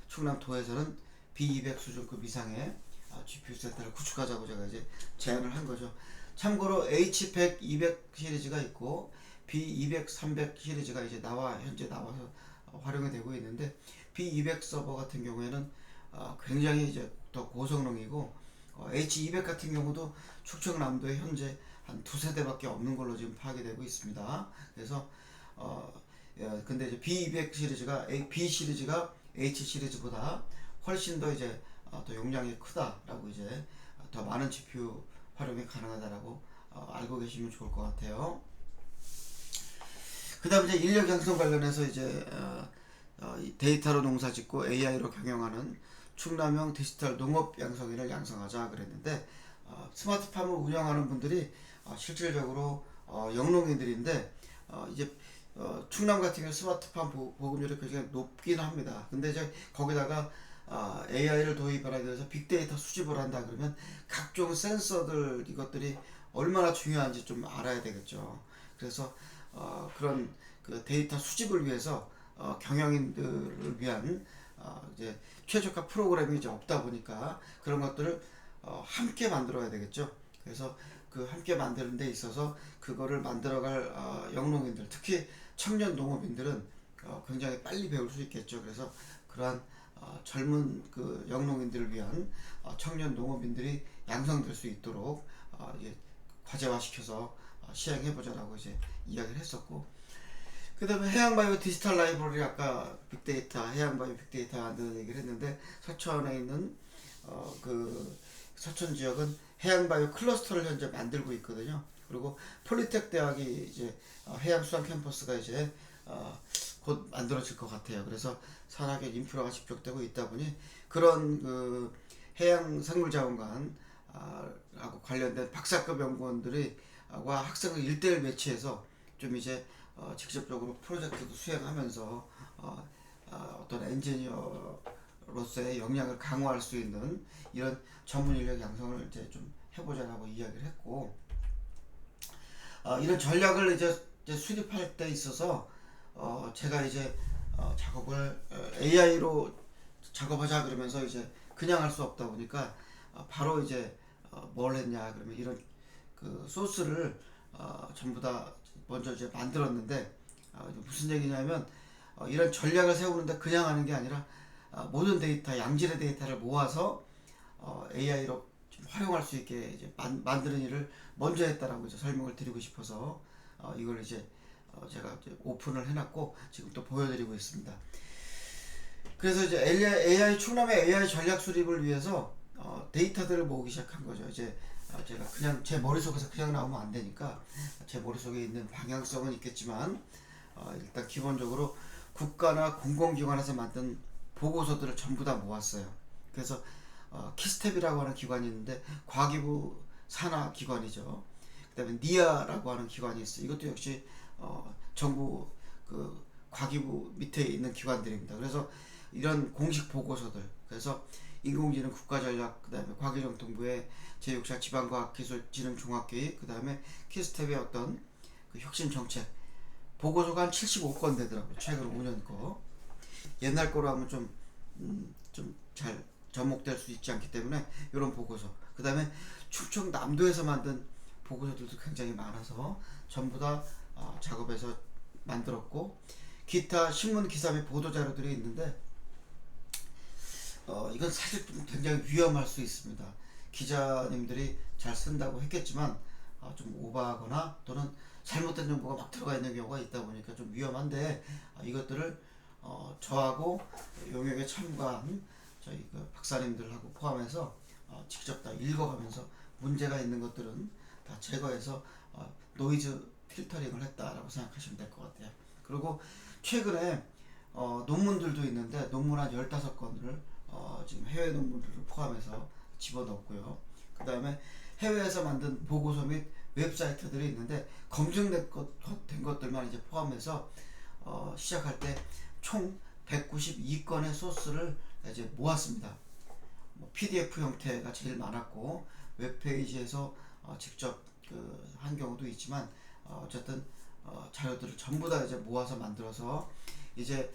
충남도에서는 B200 수준급 이상의 GPU 센터를 구축하자고 제가 이제 제안을 한 거죠. 참고로 H100, 200 시리즈가 있고 B200, 300 시리즈가 이제 현재 나와서 활용이 되고 있는데 B200 서버 같은 경우에는 굉장히 이제 더 고성능이고 H200 같은 경우도 충청남도에 현재 한 2세대밖에 없는 걸로 지금 파악이 되고 있습니다. 그래서 근데 이제 B200 시리즈가 B 시리즈가 H 시리즈보다 훨씬 더 이제 더 용량이 크다라고 이제 더 많은 GPU 활용이 가능하다라고 알고 계시면 좋을 것 같아요. 그 다음 이제 인력 양성 관련해서 이제 데이터로 농사짓고 AI로 경영하는 충남형 디지털 농업 양성인을 양성하자 그랬는데 스마트팜을 운영하는 분들이 실질적으로 영농인들인데 이제 충남 같은 경우 스마트팜 보급률이 굉장히 높긴 합니다. 근데 이제 거기다가 AI를 도입하기 위해서 빅데이터 수집을 한다 그러면 각종 센서들 이것들이 얼마나 중요한지 좀 알아야 되겠죠. 그래서 그런 그 데이터 수집을 위해서 경영인들을 위한 이제 최적화 프로그램이 이제 없다 보니까 그런 것들을 함께 만들어야 되겠죠. 그래서 그 함께 만드는 데 있어서 그거를 만들어갈 영농인들, 특히 청년 농업인들은 굉장히 빨리 배울 수 있겠죠. 그래서 그러한 젊은 그 영농인들을 위한 청년 농업인들이 양성될 수 있도록 이제 과제화시켜서 시행해보자라고 이제 이야기를 했었고, 그 다음에 해양바이오 디지털 라이브러리 아까 빅데이터, 해양바이오 빅데이터 만드는 얘기를 했는데 서천에 있는 그 서천 지역은 해양바이오 클러스터를 현재 만들고 있거든요. 그리고 폴리텍 대학이 이제 해양수산 캠퍼스가 이제 곧 만들어질 것 같아요. 그래서 산학의 인프라가 집중되고 있다 보니 그런 그 해양생물자원관 하고 관련된 박사급 연구원들이 와 학생을 1대1 매치해서 좀 이제 직접적으로 프로젝트도 수행하면서 어떤 엔지니어로서의 역량을 강화할 수 있는 이런 전문 인력 양성을 이제 좀 해보자라고 이야기를 했고, 이런 전략을 이제 수립할 때 있어서 제가 이제 작업을 AI로 작업하자 그러면서 이제 그냥 할 수 없다 보니까 바로 이제 뭘 했냐 그러면 이런 그 소스를 전부 다 먼저 이제 만들었는데 무슨 얘기냐면 이런 전략을 세우는데 그냥 하는 게 아니라 모든 데이터, 양질의 데이터를 모아서 AI로 좀 활용할 수 있게 이제 만드는 일을 먼저 했다라고 이제 설명을 드리고 싶어서 이걸 이제 제가 이제 오픈을 해놨고 지금 또 보여드리고 있습니다. 그래서 이제 AI 충남의 AI 전략 수립을 위해서 데이터들을 모으기 시작한 거죠. 이제 제가 그냥 제 머릿속에서 그냥 나오면 안 되니까 제 머릿속에 있는 방향성은 있겠지만 일단 기본적으로 국가나 공공기관에서 만든 보고서들을 전부 다 모았어요. 그래서 키스텝이라고 하는 기관이 있는데 과기부 산하 기관이죠. 그 다음에 니아라고 하는 기관이 있어요. 이것도 역시 정부 그 과기부 밑에 있는 기관들입니다. 그래서 이런 공식 보고서들, 그래서 인공지능 국가전략, 그다음에 과기정통부의 제6차 지방과학기술진흥종합계획, 그다음에 키스텝의 어떤 그 혁신 정책 보고서가 한 75건 되더라고요. 최근 5년 거. 옛날 거로 하면 좀 잘 접목될 수 있지 않기 때문에 이런 보고서. 그다음에 충청남도에서 만든 보고서들도 굉장히 많아서 전부 다 작업해서 만들었고, 기타 신문 기사 및 보도 자료들이 있는데 이건 사실 좀 굉장히 위험할 수 있습니다. 기자님들이 잘 쓴다고 했겠지만 좀 오버하거나 또는 잘못된 정보가 막 들어가 있는 경우가 있다 보니까 좀 위험한데, 이것들을 저하고 용역에 참가한 저희 그 박사님들하고 포함해서 직접 다 읽어가면서 문제가 있는 것들은 다 제거해서 노이즈 필터링을 했다라고 생각하시면 될 것 같아요. 그리고 최근에 논문들도 있는데 논문 한 15건을 지금 해외 논문들을 포함해서 집어넣었고요. 그 다음에 해외에서 만든 보고서 및 웹사이트들이 있는데 검증된 된 것들만 이제 포함해서 시작할 때 총 192건의 소스를 이제 모았습니다. PDF 형태가 제일 많았고 웹페이지에서 직접 한 경우도 있지만 어쨌든 자료들을 전부 다 이제 모아서 만들어서 이제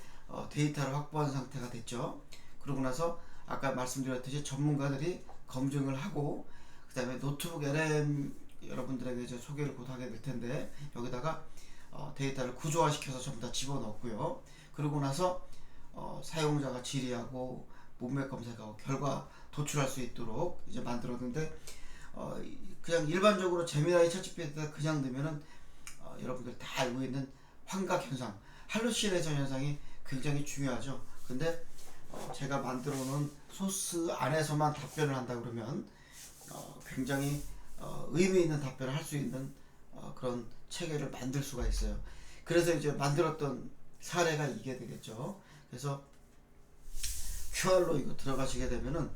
데이터를 확보한 상태가 됐죠. 그러고 나서 아까 말씀드렸듯이 전문가들이 검증을 하고, 그 다음에 노트북 LM 여러분들에게 이제 소개를 곧 하게 될 텐데, 여기다가 데이터를 구조화시켜서 전부 다 집어넣었고요. 그러고 나서 사용자가 질의하고 문맥 검색하고 결과 도출할 수 있도록 이제 만들었는데, 그냥 일반적으로 제미나이 챗GPT에다 그냥 넣으면은 여러분들 다 알고 있는 환각 현상, 할루시네이션 현상이 굉장히 중요하죠. 근데 제가 만들어 놓은 소스 안에서만 답변을 한다 그러면 굉장히 의미 있는 답변을 할 수 있는 그런 체계를 만들 수가 있어요. 그래서 이제 만들었던 사례가 이게 되겠죠. 그래서 QR로 이거 들어가시게 되면은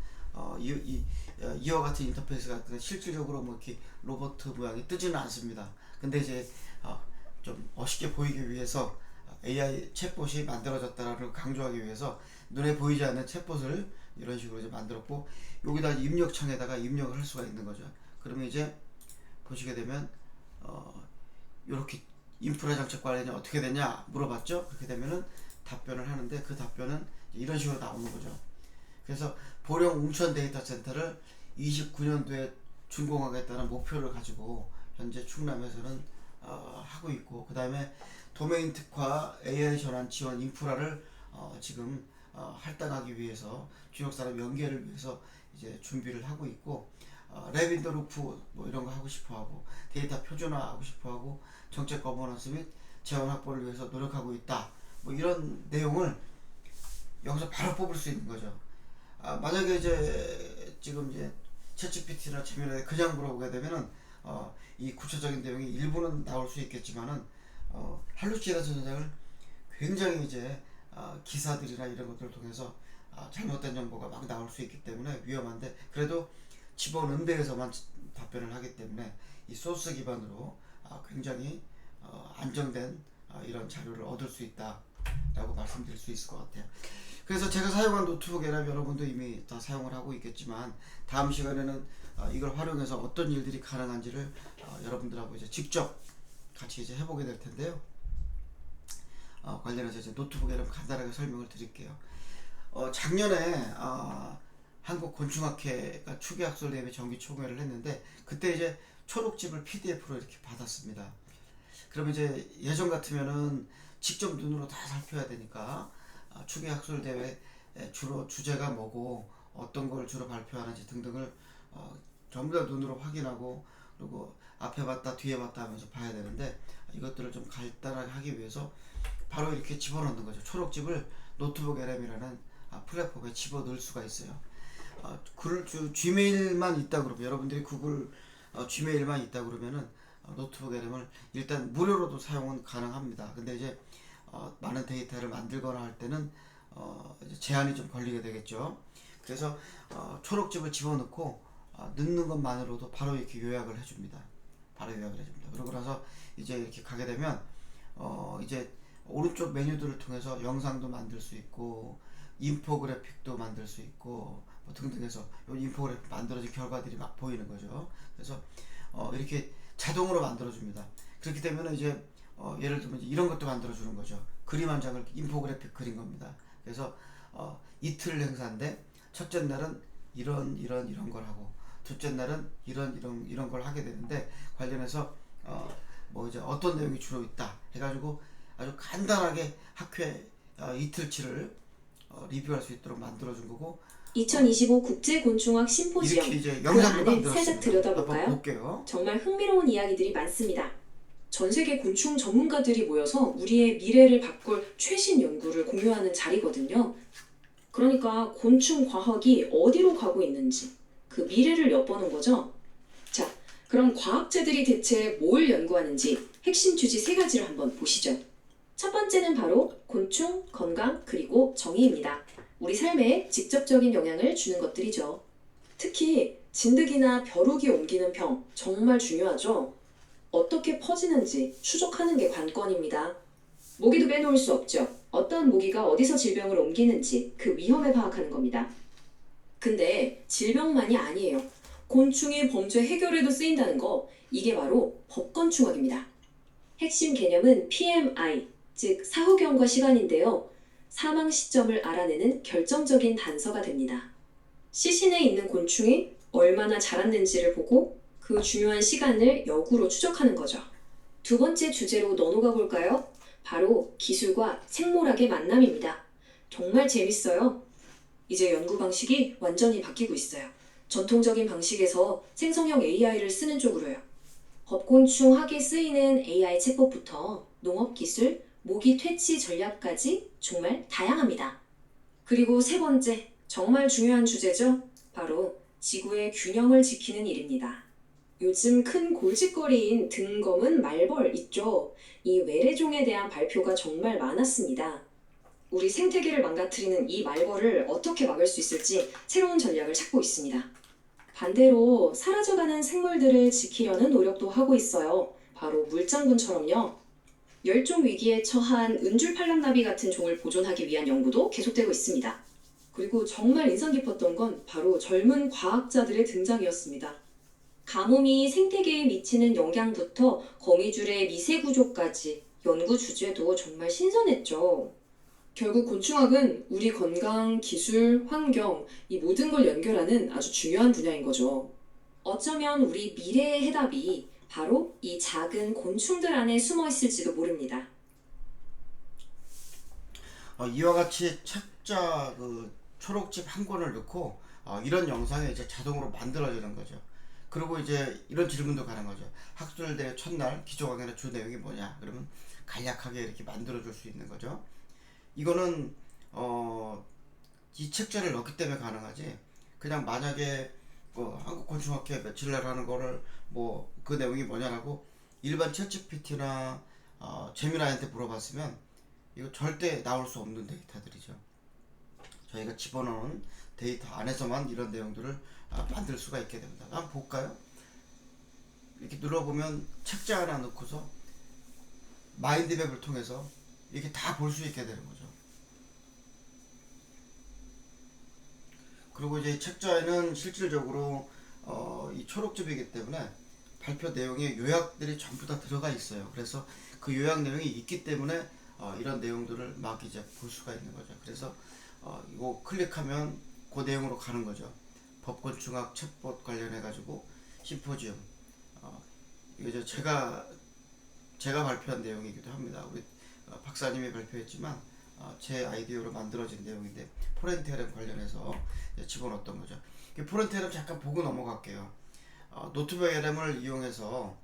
이와 같은 인터페이스 같은 실질적으로 뭐 이렇게 로봇 모양이 뜨지는 않습니다. 근데 이제 좀 멋있게 보이기 위해서 AI 챗봇이 만들어졌다라는 걸 강조하기 위해서 눈에 보이지 않는 챗봇을 이런 식으로 이제 만들었고, 여기다 입력창에다가 입력을 할 수가 있는 거죠. 그러면 이제 보시게 되면 이렇게 인프라 정책 관련이 어떻게 되냐 물어봤죠. 그렇게 되면은 답변을 하는데 그 답변은 이런 식으로 나오는 거죠. 그래서 보령 웅천 데이터 센터를 29년도에 준공하겠다는 목표를 가지고 현재 충남에서는 하고 있고, 그 다음에 도메인 특화 AI 전환 지원 인프라를 지금 할당하기 위해서 주역사람 연계를 위해서 이제 준비를 하고 있고, 랩인더 루프 뭐 이런 거 하고 싶어하고 데이터 표준화하고 싶어하고 정책 거버넌스 및 재원 확보를 위해서 노력하고 있다. 뭐 이런 내용을 여기서 바로 뽑을 수 있는 거죠. 만약에 이제 지금 이제 챗GPT나 제미나이 그냥 물어보게 되면은 이 구체적인 내용이 일부는 나올 수 있겠지만은 할루시네이션 현상을 굉장히 이제 기사들이나 이런 것들을 통해서 잘못된 정보가 막 나올 수 있기 때문에 위험한데, 그래도 집어넣은 데에서만 답변을 하기 때문에 이 소스 기반으로 굉장히 안정된 이런 자료를 얻을 수 있다라고 말씀드릴 수 있을 것 같아요. 그래서 제가 사용한 노트북 LM 여러분도 이미 다 사용을 하고 있겠지만, 다음 시간에는 이걸 활용해서 어떤 일들이 가능한지를 여러분들하고 이제 직접 같이 이제 해보게 될 텐데요. 관련해서 이제 노트북 LM 간단하게 설명을 드릴게요. 작년에 한국곤충학회가 추계학술 대회 정기 총회를 했는데, 그때 이제 초록집을 PDF로 이렇게 받았습니다. 그러면 이제 예전 같으면은 직접 눈으로 다 살펴야 되니까 추계학술 대회 주로 주제가 뭐고 어떤 걸 주로 발표하는지 등등을 전부 다 눈으로 확인하고, 그리고 앞에 봤다 뒤에 봤다 하면서 봐야 되는데, 이것들을 좀 간단하게 하기 위해서 바로 이렇게 집어넣는 거죠. 초록집을 노트북 LM이라는 플랫폼에 집어넣을 수가 있어요. Gmail만 있다 그러면, 여러분들이 구글 Gmail만 있다 그러면은 노트북 LM을 일단 무료로도 사용은 가능합니다. 근데 이제 많은 데이터를 만들거나 할 때는 이제 제한이 좀 걸리게 되겠죠. 그래서 초록집을 집어넣고 넣는 것만으로도 바로 이렇게 요약을 해줍니다. 바로 요약을 해줍니다. 그러고 나서 이제 이렇게 가게 되면 이제 오른쪽 메뉴들을 통해서 영상도 만들 수 있고 인포그래픽도 만들 수 있고 뭐 등등해서 요 인포그래픽 만들어진 결과들이 막 보이는 거죠. 그래서 이렇게 자동으로 만들어줍니다. 그렇게 되면 이제 예를 들면 이런 것도 만들어주는 거죠. 그림 한 장을 인포그래픽 그린 겁니다. 그래서 이틀 행사인데 첫째 날은 이런 걸 하고 둘째 날은 이런 걸 하게 되는데 관련해서 뭐 이제 어떤 내용이 주로 있다 해가지고 아주 간단하게 학회 이틀치를 리뷰할 수 있도록 만들어준 거고 2025 국제곤충학 심포지엄 이렇게 이제 그 영상도 안을 살짝 만들었습니다. 한번 들여다볼까요? 볼게요. 정말 흥미로운 이야기들이 많습니다. 전 세계 곤충 전문가들이 모여서 우리의 미래를 바꿀 최신 연구를 공유하는 자리거든요. 그러니까 곤충 과학이 어디로 가고 있는지 그 미래를 엿보는 거죠. 자, 그럼 과학자들이 대체 뭘 연구하는지 핵심 주제 3가지를 한번 보시죠. 첫 번째는 바로 곤충, 건강, 그리고 정의입니다. 우리 삶에 직접적인 영향을 주는 것들이죠. 특히 진드기나 벼룩이 옮기는 병 정말 중요하죠. 어떻게 퍼지는지 추적하는 게 관건입니다. 모기도 빼놓을 수 없죠. 어떤 모기가 어디서 질병을 옮기는지 그 위험을 파악하는 겁니다. 근데 질병만이 아니에요. 곤충이 범죄 해결에도 쓰인다는 거, 이게 바로 법건충학입니다. 핵심 개념은 PMI, 즉 사후경과 시간인데요. 사망 시점을 알아내는 결정적인 단서가 됩니다. 시신에 있는 곤충이 얼마나 자랐는지를 보고 그 중요한 시간을 역으로 추적하는 거죠. 두 번째 주제로 넘어가 볼까요? 바로 기술과 생물학의 만남입니다. 정말 재밌어요. 이제 연구 방식이 완전히 바뀌고 있어요. 전통적인 방식에서 생성형 AI를 쓰는 쪽으로요. 법곤충 학에 쓰이는 AI 챗봇부터 농업기술, 모기 퇴치 전략까지 정말 다양합니다. 그리고 세 번째, 정말 중요한 주제죠. 바로 지구의 균형을 지키는 일입니다. 요즘 큰 골칫거리인 등검은 말벌 있죠. 이 외래종에 대한 발표가 정말 많았습니다. 우리 생태계를 망가뜨리는 이 말벌을 어떻게 막을 수 있을지 새로운 전략을 찾고 있습니다. 반대로 사라져가는 생물들을 지키려는 노력도 하고 있어요. 바로 물장군처럼요. 멸종 위기에 처한 은줄팔랑나비 같은 종을 보존하기 위한 연구도 계속되고 있습니다. 그리고 정말 인상 깊었던 건 바로 젊은 과학자들의 등장이었습니다. 가뭄이 생태계에 미치는 영향부터 거미줄의 미세 구조까지 연구 주제도 정말 신선했죠. 결국 곤충학은 우리 건강, 기술, 환경 이 모든 걸 연결하는 아주 중요한 분야인 거죠. 어쩌면 우리 미래의 해답이 바로 이 작은 곤충들 안에 숨어 있을지도 모릅니다. 이와 같이 책자 그 초록집 한 권을 넣고 이런 영상이 이제 자동으로 만들어지는 거죠. 그리고 이제 이런 질문도 가는 거죠. 학술대회 첫날 기초 강연의 주 내용이 뭐냐? 그러면 간략하게 이렇게 만들어줄 수 있는 거죠. 이거는 이 책자를 넣기 때문에 가능하지. 그냥 만약에 한국곤충학회 며칠날 하는 거를 뭐 그 내용이 뭐냐라고 일반 챗GPT나 제미나이한테 물어봤으면 이거 절대 나올 수 없는 데이터들이죠. 저희가 집어넣은 데이터 안에서만 이런 내용들을 만들 수가 있게 됩니다. 한번 볼까요? 이렇게 눌러보면 책자 하나 넣고서 마인드맵을 통해서 이렇게 다 볼 수 있게 되는 거죠. 그리고 이제 책자에는 실질적으로 이 초록집이기 때문에 발표 내용의 요약들이 전부 다 들어가 있어요. 그래서 그 요약 내용이 있기 때문에 이런 내용들을 막 이제 볼 수가 있는 거죠. 그래서 이거 클릭하면 그 내용으로 가는 거죠. 법곤충학 챗봇 관련해 가지고 심포지엄. 이거 이제 제가 발표한 내용이기도 합니다. 우리 박사님이 발표했지만 제 아이디어로 만들어진 내용인데 포렌테렘 관련해서 집어넣었던 거죠. 포렌테렘 잠깐 보고 넘어갈게요. 노트베렘을 이용해서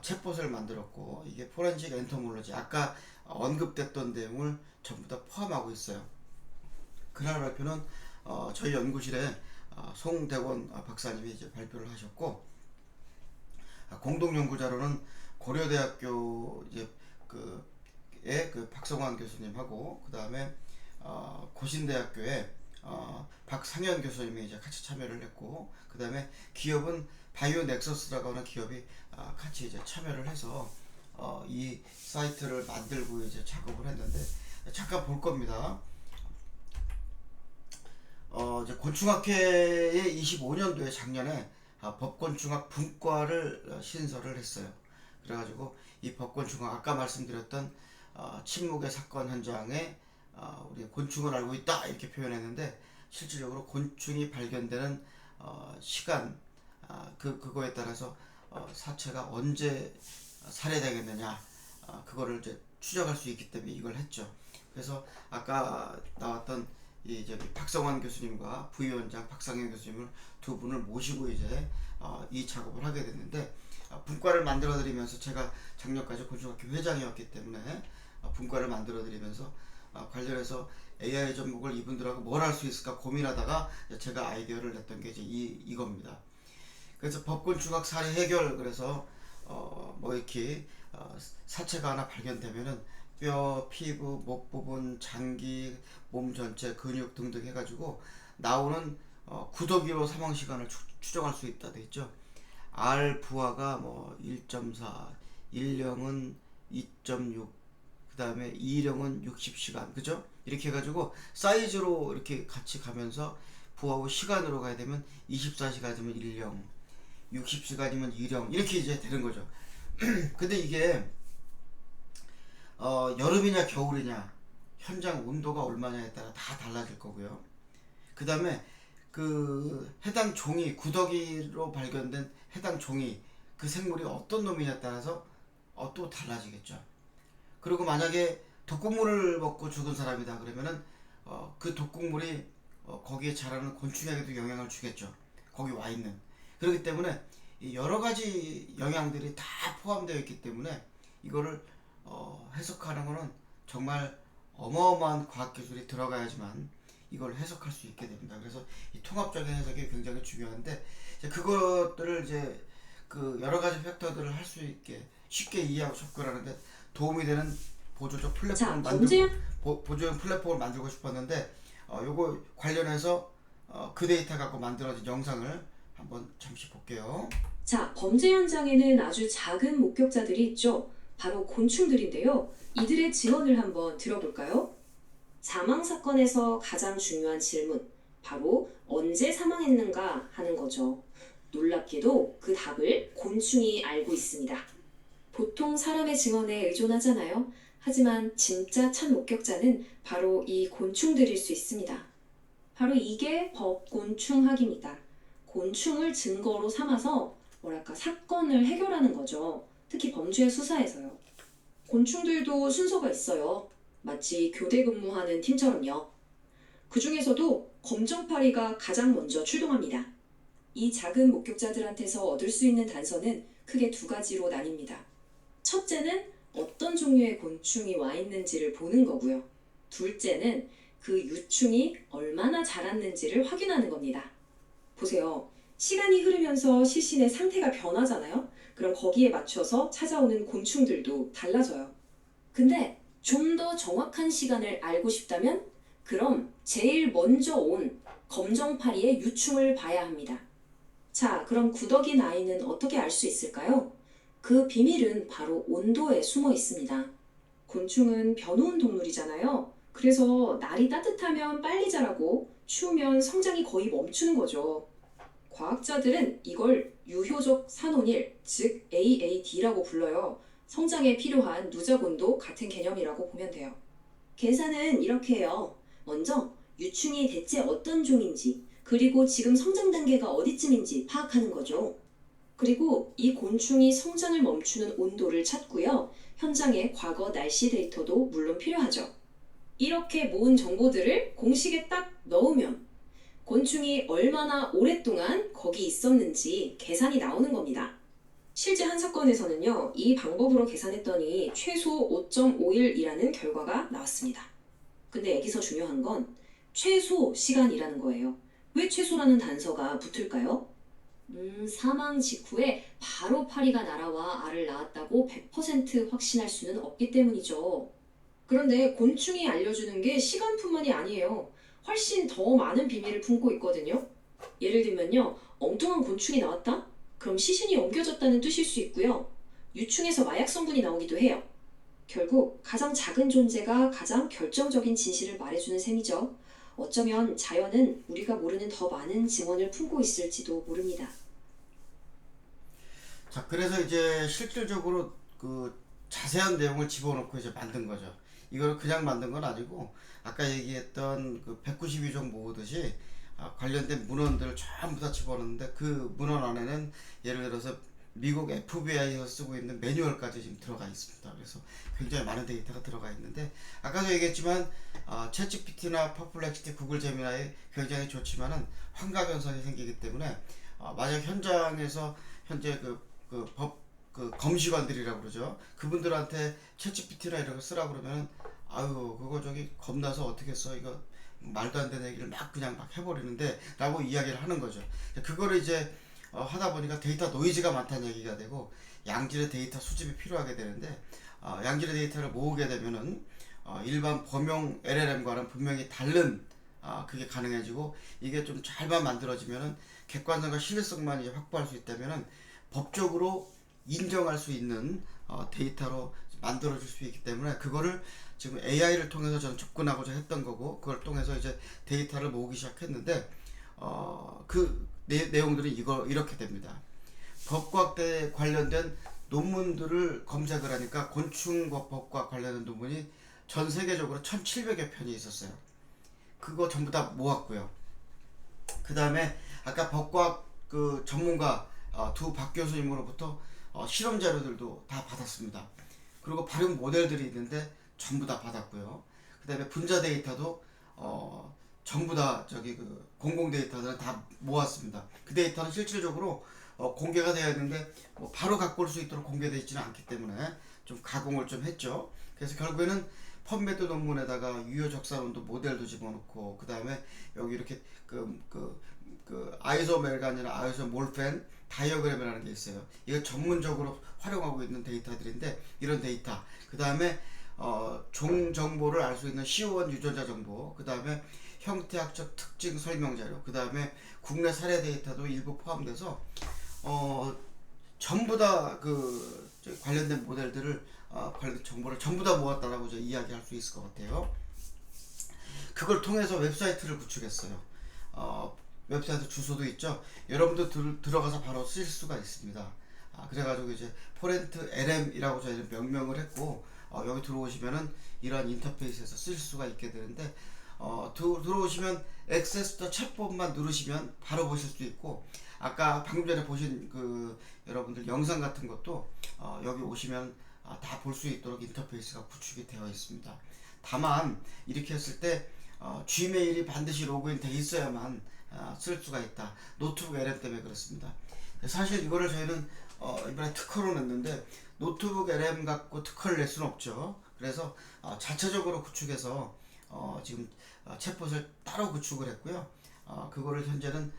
챗봇을 만들었고 이게 포렌식 엔토몰로지 아까 언급됐던 내용을 전부 다 포함하고 있어요. 그날 발표는 저희 연구실에 송대권 박사님이 이제 발표를 하셨고 공동 연구 자료는 고려대학교 이제 그 박성환 교수님하고 그 다음에 고신대학교에 박상현 교수님이 이제 같이 참여를 했고 그 다음에 기업은 바이오넥서스라고 하는 기업이 같이 이제 참여를 해서 이 사이트를 만들고 이제 작업을 했는데 잠깐 볼 겁니다. 이제 곤충학회에 25년도에 작년에 법곤충학 분과를 신설을 했어요. 그래가지고 이 법곤충학 아까 말씀드렸던 침묵의 사건 현장에 우리 곤충을 알고 있다 이렇게 표현했는데 실질적으로 곤충이 발견되는 시간 그거에 따라서 사체가 언제 살해되겠느냐 그거를 이제 추적할 수 있기 때문에 이걸 했죠. 그래서 아까 나왔던 이 저기 박성환 교수님과 부위원장 박상현 교수님을 두 분을 모시고 이제 이 작업을 하게 됐는데 분과를 만들어 드리면서 제가 작년까지 곤충학회 회장이었기 때문에 분과를 만들어 드리면서 관련해서 AI 전목을 이분들하고 뭘 할 수 있을까 고민하다가 제가 아이디어를 냈던 게 이제 이겁니다. 그래서 법곤충학 살해 해결 그래서 뭐 이렇게 사체가 하나 발견되면은 뼈, 피부, 목 부분, 장기, 몸 전체, 근육 등등 해가지고 나오는 구더기로 사망 시간을 추정할 수 있다 돼 있죠. R 부하가 뭐 1.4, 1령은 2.6, 그 다음에 2령은 60시간, 그죠? 이렇게 해가지고 사이즈로 이렇게 같이 가면서 부하고 시간으로 가야 되면 24시간이면 1령, 60시간이면 2령 이렇게 이제 되는 거죠. 근데 이게 여름이냐 겨울이냐 현장 온도가 얼마냐에 따라 다 달라질 거고요. 그 다음에 그 해당 종이 구더기로 발견된 해당 종이 그 생물이 어떤 놈이냐에 따라서 또 달라지겠죠. 그리고 만약에 독극물을 먹고 죽은 사람이다 그러면은 그 독극물이 거기에 자라는 곤충에게도 영향을 주겠죠. 거기 와 있는. 그렇기 때문에 이 여러 가지 영향들이 다 포함되어 있기 때문에 이거를 해석하는 거는 정말 어마어마한 과학기술이 들어가야지만 이걸 해석할 수 있게 됩니다. 그래서 이 통합적인 해석이 굉장히 중요한데 이제 그것들을 이제 그 여러 가지 팩터들을 할 수 있게 쉽게 이해하고 접근하는데 도움이 되는 보조적 플랫폼을 보조형 플랫폼을 만들고 싶었는데 요거 관련해서 그 데이터 갖고 만들어진 영상을 한번 잠시 볼게요. 자, 범죄 현장에는 아주 작은 목격자들이 있죠. 바로 곤충들인데요. 이들의 증언을 한번 들어볼까요? 사망 사건에서 가장 중요한 질문, 바로 언제 사망했는가 하는 거죠. 놀랍게도 그 답을 곤충이 알고 있습니다. 보통 사람의 증언에 의존하잖아요. 하지만 진짜 첫 목격자는 바로 이 곤충들일 수 있습니다. 바로 이게 법곤충학입니다. 곤충을 증거로 삼아서 사건을 해결하는 거죠. 특히 범죄 수사에서요. 곤충들도 순서가 있어요. 마치 교대 근무하는 팀처럼요. 그 중에서도 검정파리가 가장 먼저 출동합니다. 이 작은 목격자들한테서 얻을 수 있는 단서는 크게 두 가지로 나뉩니다. 첫째는 어떤 종류의 곤충이 와 있는지를 보는 거고요. 둘째는 그 유충이 얼마나 자랐는지를 확인하는 겁니다. 보세요. 시간이 흐르면서 시신의 상태가 변하잖아요. 그럼 거기에 맞춰서 찾아오는 곤충들도 달라져요. 근데 좀 더 정확한 시간을 알고 싶다면 그럼 제일 먼저 온 검정파리의 유충을 봐야 합니다. 자, 그럼 구더기 나이는 어떻게 알 수 있을까요? 그 비밀은 바로 온도에 숨어 있습니다. 곤충은 변온 동물이잖아요. 그래서 날이 따뜻하면 빨리 자라고 추우면 성장이 거의 멈추는 거죠. 과학자들은 이걸 유효적 산온일, 즉 AAD라고 불러요. 성장에 필요한 누적 온도 같은 개념이라고 보면 돼요. 계산은 이렇게 해요. 먼저 유충이 대체 어떤 종인지, 그리고 지금 성장 단계가 어디쯤인지 파악하는 거죠. 그리고 이 곤충이 성장을 멈추는 온도를 찾고요. 현장의 과거 날씨 데이터도 물론 필요하죠. 이렇게 모은 정보들을 공식에 딱 넣으면 곤충이 얼마나 오랫동안 거기 있었는지 계산이 나오는 겁니다. 실제 한 사건에서는요, 이 방법으로 계산했더니 최소 5.5일이라는 결과가 나왔습니다. 근데 여기서 중요한 건 최소 시간이라는 거예요. 왜 최소라는 단서가 붙을까요? 사망 직후에 바로 파리가 날아와 알을 낳았다고 100% 확신할 수는 없기 때문이죠. 그런데 곤충이 알려주는 게 시간뿐만이 아니에요. 훨씬 더 많은 비밀을 품고 있거든요. 예를 들면요, 엉뚱한 곤충이 나왔다? 그럼 시신이 옮겨졌다는 뜻일 수 있고요. 유충에서 마약 성분이 나오기도 해요. 결국 가장 작은 존재가 가장 결정적인 진실을 말해주는 셈이죠. 어쩌면 자연은 우리가 모르는 더 많은 증언을 품고 있을지도 모릅니다. 자, 그래서 이제 실질적으로 그 자세한 내용을 집어넣고 이제 만든 거죠. 이걸 그냥 만든 건 아니고 아까 얘기했던 그 192종 모으듯이 관련된 문헌들을 전부 다 집어넣는데 그 문헌 안에는 예를 들어서 미국 FBI에서 쓰고 있는 매뉴얼까지 지금 들어가 있습니다. 그래서 굉장히 많은 데이터가 들어가 있는데 아까도 얘기했지만 챗GPT나 퍼플렉시티, 구글 제미나이 굉장히 좋지만은 환각 현상이 생기기 때문에 만약 현장에서 현재 그 검시관들이라고 그러죠. 그분들한테 챗GPT나 이런 거 쓰라고 그러면 아유 그거 저기 겁나서 어떻게 써 이거 말도 안 되는 얘기를 막 그냥 막 해버리는데 라고 이야기를 하는 거죠. 그거를 이제 하다 보니까 데이터 노이즈가 많다는 얘기가 되고 양질의 데이터 수집이 필요하게 되는데 양질의 데이터를 모으게 되면은 일반 범용 LLM과는 분명히 다른 그게 가능해지고 이게 좀 잘만 만들어지면은 객관성과 신뢰성만 이제 확보할 수 있다면은 법적으로 인정할 수 있는 데이터로 만들어질 수 있기 때문에 그거를 지금 AI를 통해서 저는 접근하고자 했던 거고 그걸 통해서 이제 데이터를 모으기 시작했는데 그 내용들이 이렇게 됩니다. 법과학에 관련된 논문들을 검색을 하니까 곤충법과 관련된 논문이 전 세계적으로 1700여 편이 있었어요. 그거 전부 다 모았고요. 그 다음에 아까 법과학 그 전문가 두 박 교수님으로부터 실험 자료들도 다 받았습니다. 그리고 발용 모델들이 있는데 전부 다 받았고요. 그 다음에 분자 데이터도 전부 다 저기 그 공공 데이터들은 다 모았습니다. 그 데이터는 실질적으로 공개가 되어 있는데 뭐 바로 갖고 올 수 있도록 공개되어 있지는 않기 때문에 좀 가공을 좀 했죠. 그래서 결국에는 펀메드 논문에다가 유효 적사론도 모델도 집어넣고 그 다음에 여기 이렇게 아이소멜간이나 아이소몰펜 다이어그램이라는 게 있어요. 이거 전문적으로 활용하고 있는 데이터들인데 이런 데이터 그 다음에 종 정보를 알 수 있는 CO1 유전자 정보 그 다음에 형태학적 특징 설명 자료 그 다음에 국내 사례 데이터도 일부 포함돼서 전부 다 그 관련된 모델들을 관련된 정보를 전부 다 모았다라고 이제 이야기할 수 있을 것 같아요. 그걸 통해서 웹사이트를 구축했어요. 웹사이트 주소도 있죠. 여러분도 들어가서 바로 쓸 수가 있습니다. 그래가지고 이제 포렌트 LM이라고 저희는 명명을 했고 여기 들어오시면은 이러한 인터페이스에서 쓸 수가 있게 되는데 들어오시면 액세스 더 챗봇만 누르시면 바로 보실 수 있고 아까 방금 전에 보신 그 여러분들 영상 같은 것도 여기 오시면 다 볼 수 있도록 인터페이스가 구축이 되어 있습니다. 다만 이렇게 했을 때 G메일이 반드시 로그인 돼 있어야만 쓸 수가 있다. 노트북 LM 때문에 그렇습니다. 사실 이거를 저희는 이번에 특허로 냈는데 노트북 LM 갖고 특허를 낼 수는 없죠. 그래서 자체적으로 구축해서 지금 챗봇을 따로 구축을 했고요. 그거를 현재는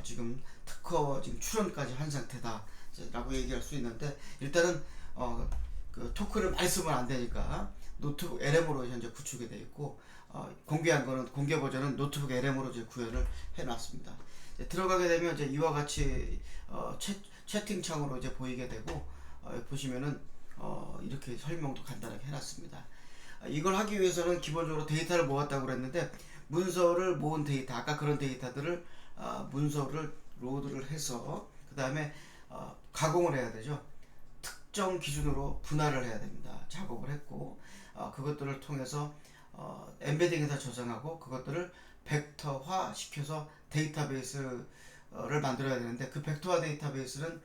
지금 특허 지금 출원까지 한 상태다라고 얘기할 수 있는데 일단은 그 토큰을 많이 쓰면 안 되니까 노트북 LM으로 현재 구축이 되어 있고 공개한 거는 공개 버전은 노트북 LM으로 이제 구현을 해놨습니다. 들어가게 되면 이제 이와 같이 채팅창으로 이제 보이게 되고 보시면은 이렇게 설명도 간단하게 해놨습니다. 이걸 하기 위해서는 기본적으로 데이터를 모았다고 그랬는데 문서를 모은 데이터 아까 그런 데이터들을 문서를 로드를 해서 그 다음에 가공을 해야 되죠. 특정 기준으로 분할을 해야 됩니다. 작업을 했고 그것들을 통해서 엠베딩에다 저장하고 그것들을 벡터화 시켜서 데이터베이스를 만들어야 되는데 그 벡터화 데이터베이스는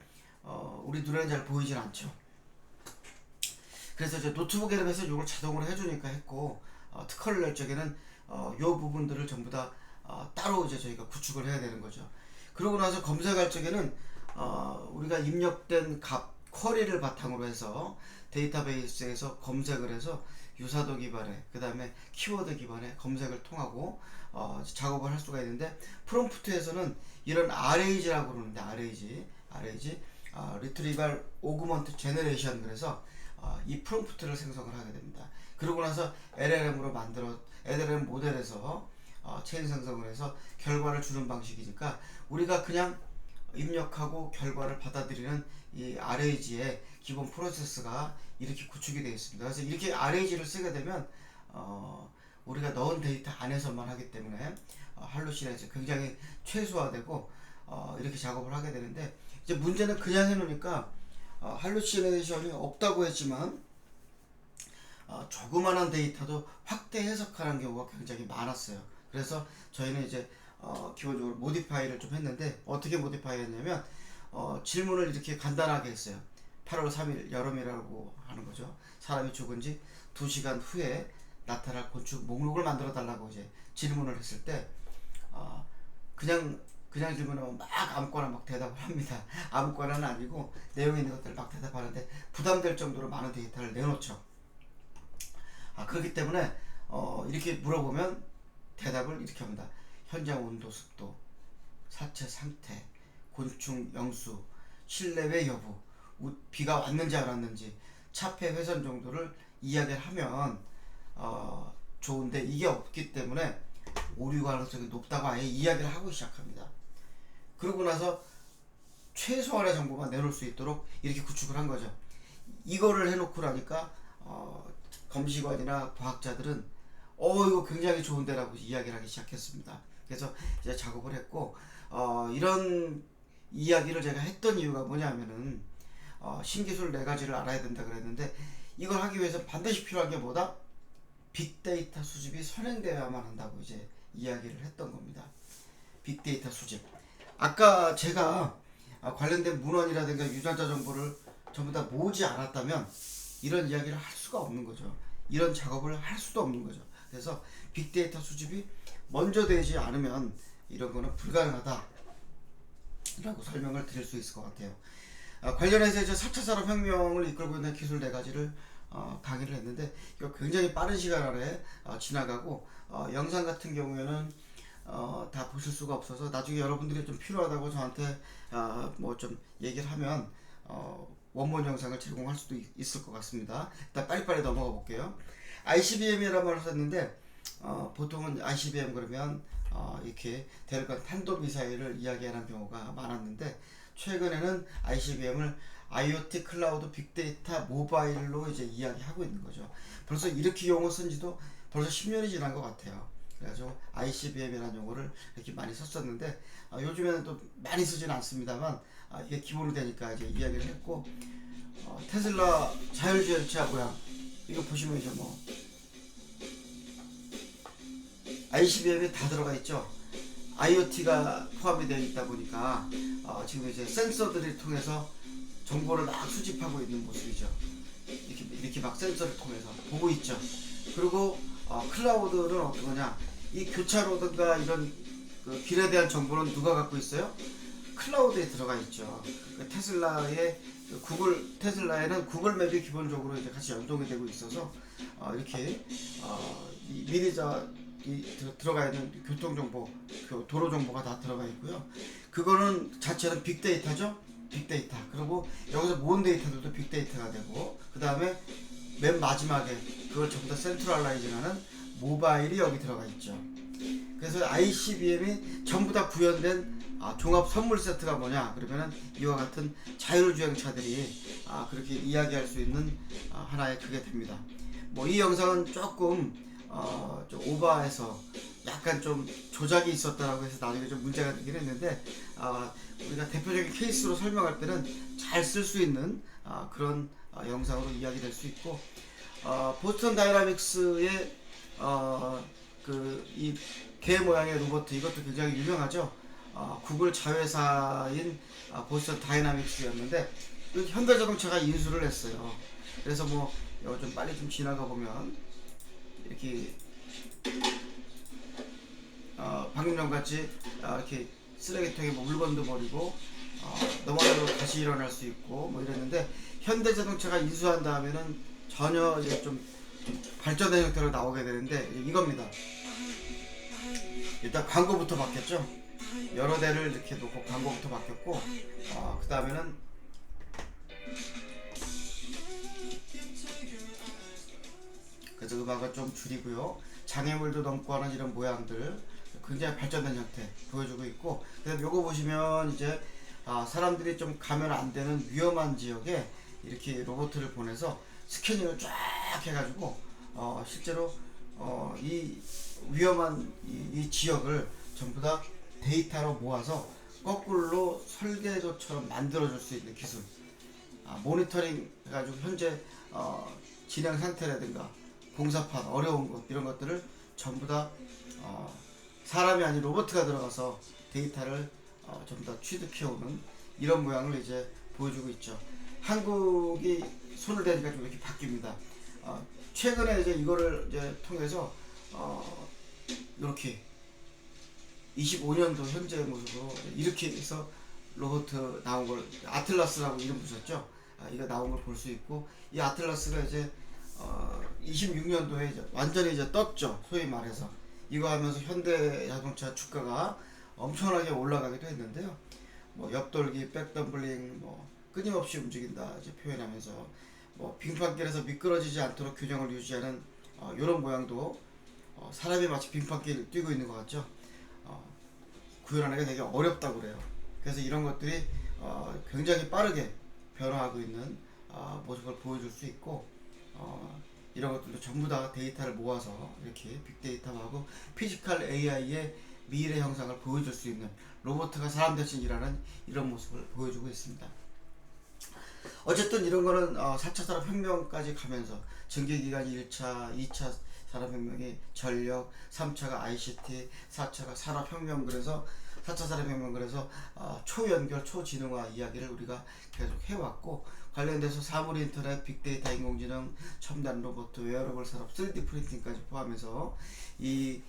우리 눈에는 잘 보이질 않죠. 그래서 이제 노트북 LM에서 이걸 자동으로 해주니까 했고 특허를 낼 적에는 요 부분들을 전부 다 따로 이제 저희가 구축을 해야 되는 거죠. 그러고 나서 검색할 적에는 우리가 입력된 값 쿼리를 바탕으로 해서 데이터베이스에서 검색을 해서 유사도 기반의 그 다음에 키워드 기반의 검색을 통하고 작업을 할 수가 있는데 프롬프트에서는 이런 RAG라고 그러는데 RAG Retrieval Augment Generation 그래서 이 프롬프트를 생성을 하게 됩니다. 그러고 나서 LLM으로 LLM 모델에서 체인 생성을 해서 결과를 주는 방식이니까 우리가 그냥 입력하고 결과를 받아들이는 이 RAG의 기본 프로세스가 이렇게 구축이 되어 있습니다. 그래서 이렇게 RAG를 쓰게 되면 우리가 넣은 데이터 안에서만 하기 때문에 할루시네이션 굉장히 최소화되고 이렇게 작업을 하게 되는데, 이제 문제는 그냥 해놓으니까 할루시네이션이 없다고 했지만 조그만한 데이터도 확대 해석하는 경우가 굉장히 많았어요. 그래서 저희는 이제 기본적으로 모디파이를 좀 했는데, 어떻게 모디파이 했냐면 질문을 이렇게 간단하게 했어요. 8월 3일 여름이라고 하는 거죠. 사람이 죽은 지 2시간 후에 나타날 곤충 목록을 만들어 달라고 이제 질문을 했을 때 그냥 질문하면 막 아무거나 막 대답을 합니다. 아무거나는 아니고 내용 있는 것들을 막 대답하는데 부담될 정도로 많은 데이터를 내놓죠. 그렇기 때문에 이렇게 물어보면 대답을 이렇게 합니다. 현장 온도, 습도, 사체 상태, 곤충 영수, 실내외 여부, 비가 왔는지 안 왔는지, 차폐 회선 정도를 이야기를 하면 좋은데, 이게 없기 때문에 오류 가능성이 높다고 아예 이야기를 하고 시작합니다. 그러고 나서 최소한의 정보만 내놓을 수 있도록 이렇게 구축을 한 거죠. 이거를 해놓고 나니까 검시관이나 과학자들은 이거 굉장히 좋은데라고 이야기를 하기 시작했습니다. 그래서 이제 작업을 했고, 이런 이야기를 제가 했던 이유가 뭐냐면은 신기술 4가지를 알아야 된다 그랬는데, 이걸 하기 위해서 반드시 필요한 게 뭐다? 빅데이터 수집이 선행되어야만 한다고 이제 이야기를 했던 겁니다. 빅데이터 수집. 아까 제가 관련된 문헌이라든가 유전자 정보를 전부 다 모으지 않았다면 이런 이야기를 할 수가 없는 거죠. 이런 작업을 할 수도 없는 거죠. 그래서 빅데이터 수집이 먼저 되지 않으면 이런 거는 불가능하다 라고 설명을 드릴 수 있을 것 같아요. 관련해서 이제 4차 산업혁명을 이끌고 있는 기술 4가지를 강의를 했는데, 이거 굉장히 빠른 시간 안에 지나가고, 영상 같은 경우에는 다 보실 수가 없어서 나중에 여러분들이 좀 필요하다고 저한테 뭐 좀 얘기를 하면 원본 영상을 제공할 수도 있을 것 같습니다. 일단 빨리빨리 넘어가 볼게요. ICBM이라는 말을 썼는데, 보통은 ICBM 그러면 이렇게 대륙간 탄도미사일을 이야기하는 경우가 많았는데, 최근에는 ICBM을 IoT 클라우드 빅데이터 모바일로 이제 이야기하고 있는 거죠. 벌써 이렇게 용어 쓴 지도 벌써 10년이 지난 것 같아요. 그래서 ICBM이라는 용어를 이렇게 많이 썼었는데, 요즘에는 또 많이 쓰지는 않습니다만 이게 기본이 되니까 이제 이야기를 했고, 테슬라 자율주행차 모양 이거 보시면 이제 뭐 ICBM이 다 들어가 있죠. IoT가 포함이 되어 있다 보니까 지금 이제 센서들을 통해서 정보를 막 수집하고 있는 모습이죠. 이렇게 막 센서를 통해서 보고 있죠. 그리고 클라우드는 어떤 거냐? 이 교차로든가 이런 그 길에 대한 정보는 누가 갖고 있어요? 클라우드에 들어가 있죠. 테슬라에는 구글 맵이 기본적으로 이제 같이 연동이 되고 있어서 이렇게 미리 들어가 있는 교통 정보, 도로 정보가 다 들어가 있고요. 그거는 자체는 빅데이터죠. 빅데이터. 그리고 여기서 모은 데이터들도 빅데이터가 되고, 그 다음에 맨 마지막에 그걸 전부 다 센트럴라이징하는 모바일이 여기 들어가 있죠. 그래서 ICBM이 전부 다 구현된 종합 선물 세트가 뭐냐? 그러면은 이와 같은 자율주행차들이 그렇게 이야기할 수 있는 하나의 그게 됩니다. 뭐 이 영상은 조금 좀 오버해서 약간 좀 조작이 있었다라고 해서 나중에 좀 문제가 되긴 했는데, 우리가 대표적인 케이스로 설명할 때는 잘 쓸 수 있는 그런 영상으로 이야기될 수 있고, 보스턴 다이나믹스의 이 개 모양의 로봇, 이것도 굉장히 유명하죠. 구글 자회사인 보스턴 다이나믹스였는데 현대자동차가 인수를 했어요. 그래서 뭐 이거 좀 빨리 좀 지나가 보면 이렇게 방금 전같이 이렇게 쓰레기통에 뭐 물건도 버리고 넘어져도 다시 일어날 수 있고 뭐 이랬는데, 현대자동차가 인수한 다음에는 전혀 이제 좀 발전된 형태로 나오게 되는데 이겁니다. 일단 광고부터 바뀌었죠. 여러 대를 이렇게 놓고 광고부터 바뀌었고, 그 다음에는 그래서 음악을 좀 줄이고요. 장애물도 넘고 하는 이런 모양들 굉장히 발전된 형태 보여주고 있고, 그다음 요거 보시면 이제 사람들이 좀 가면 안 되는 위험한 지역에 이렇게 로봇을 보내서 스캐닝을 쫙 해가지고 실제로 이 위험한 이 지역을 전부 다 데이터로 모아서 거꾸로 설계도처럼 만들어줄 수 있는 기술, 모니터링 해가지고 현재 진행 상태라든가 공사판 어려운 것 이런 것들을 전부 다 사람이 아닌 로봇가 들어가서 데이터를 전부 다 취득해오는 이런 모양을 이제 보여주고 있죠. 한국이 손을 대니까 좀 이렇게 바뀝니다. 최근에 이제 이거를 이제 통해서 이렇게 25년도 현재 모습으로 이렇게 해서 로봇 나온 걸 아틀라스라고 이름 붙였죠. 이거 나온 걸 볼 수 있고, 이 아틀라스가 이제 26년도에 이제 완전히 이제 떴죠. 소위 말해서 이거 하면서 현대자동차 주가가 엄청나게 올라가기도 했는데요. 뭐 옆돌기, 백덤블링, 뭐 끊임없이 움직인다 이제 표현하면서 뭐 빙판길에서 미끄러지지 않도록 균형을 유지하는 이런 모양도 사람이 마치 빙판길 뛰고 있는 것 같죠. 구현하는 게 되게 어렵다고 그래요. 그래서 이런 것들이 굉장히 빠르게 변화하고 있는 모습을 보여줄 수 있고, 이런 것들도 전부 다 데이터를 모아서 이렇게 빅데이터하고 피지컬 AI의 미래 형상을 보여줄 수 있는, 로봇가 사람 대신 일하는 이런 모습을 보여주고 있습니다. 어쨌든 이런 거는 4차 산업혁명까지 가면서 증기기관이 1차, 2차 산업혁명이 전력, 3차가 ICT, 4차가 산업혁명, 그래서 4차 산업혁명, 그래서 초연결, 초지능화 이야기를 우리가 계속 해왔고, 관련돼서 사물인터넷, 빅데이터, 인공지능, 첨단 로봇, 웨어러블 산업, 3D 프린팅까지 포함해서 이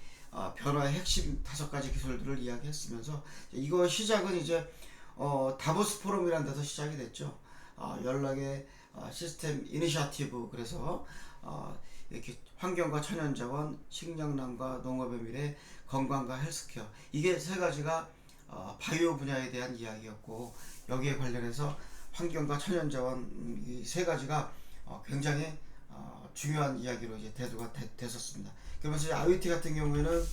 변화의 핵심 5가지 기술들을 이야기했으면서, 이거 시작은 이제 다보스 포럼이라는 데서 시작이 됐죠. 연락의 시스템 이니셔티브, 그래서 이렇게 환경과 천연자원, 식량난과 농업의 미래, 건강과 헬스케어, 이게 3가지가 바이오 분야에 대한 이야기였고, 여기에 관련해서 환경과 천연자원 이 3가지가 굉장히 중요한 이야기로 이제 대두가 됐었습니다. 그러면서 이제 IoT 같은 경우에는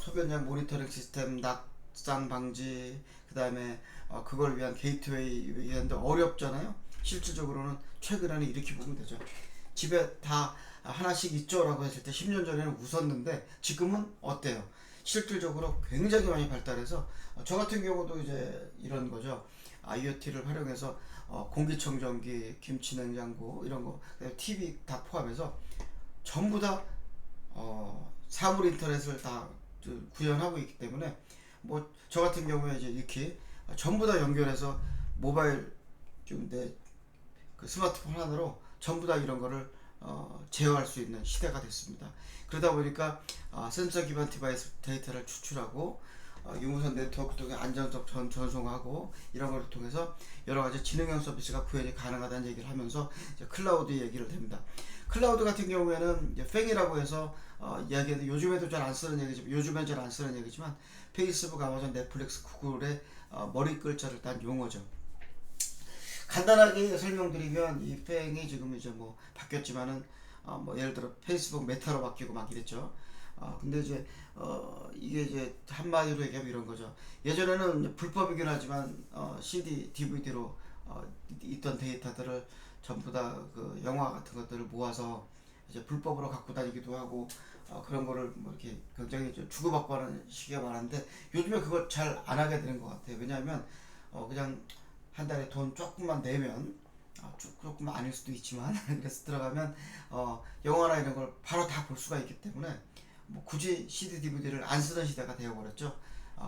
소변장 모니터링 시스템, 낙상 방지, 그 다음에 그걸 위한 게이트웨이 위한데 어렵잖아요. 실질적으로는 최근에는 이렇게 보면 되죠. 집에 다 하나씩 있죠 라고 했을 때 10년 전에는 웃었는데 지금은 어때요? 실질적으로 굉장히 많이 발달해서 저 같은 경우도 이제 이런 거죠. IoT를 활용해서 공기청정기, 김치냉장고 이런 거, TV 다 포함해서 전부 다 사물 인터넷을 다 구현하고 있기 때문에, 뭐 저 같은 경우에 이제 이렇게 전부 다 연결해서 모바일 그 스마트폰 하나로 전부 다 이런 거를 제어할 수 있는 시대가 됐습니다. 그러다 보니까 센서 기반 디바이스 데이터를 추출하고 유무선 네트워크 통해 안전성 전송하고 이런 걸 통해서 여러 가지 지능형 서비스가 구현이 가능하다는 얘기를 하면서 이제 클라우드 얘기를 됩니다. 클라우드 같은 경우에는 이제 팽이라고 해서 이야기해도 요즘에도 잘 안 쓰는 얘기지만, 요즘엔 잘 안 쓰는 얘기지만, 페이스북, 아마존, 넷플릭스, 구글의 머리 글자를 딴 용어죠. 간단하게 설명드리면 이 팽이 지금 이제 뭐 바뀌었지만은 뭐 예를 들어 페이스북 메타로 바뀌고 막 이랬죠. 근데 이제 이게 이제 한마디로 얘기하면 이런 거죠. 예전에는 불법이긴 하지만 CD, DVD로 있던 데이터들을 전부 다 그 영화 같은 것들을 모아서 이제 불법으로 갖고 다니기도 하고 그런 거를 뭐 이렇게 굉장히 주고받고 하는 시기가 많았는데, 요즘에 그걸 잘 안 하게 되는 것 같아요. 왜냐하면 그냥 한 달에 돈 조금만 내면, 조금 아닐 수도 있지만 그래서 들어가면 영화나 이런 걸 바로 다 볼 수가 있기 때문에 뭐 굳이 CD, DVD를 안 쓰는 시대가 되어버렸죠.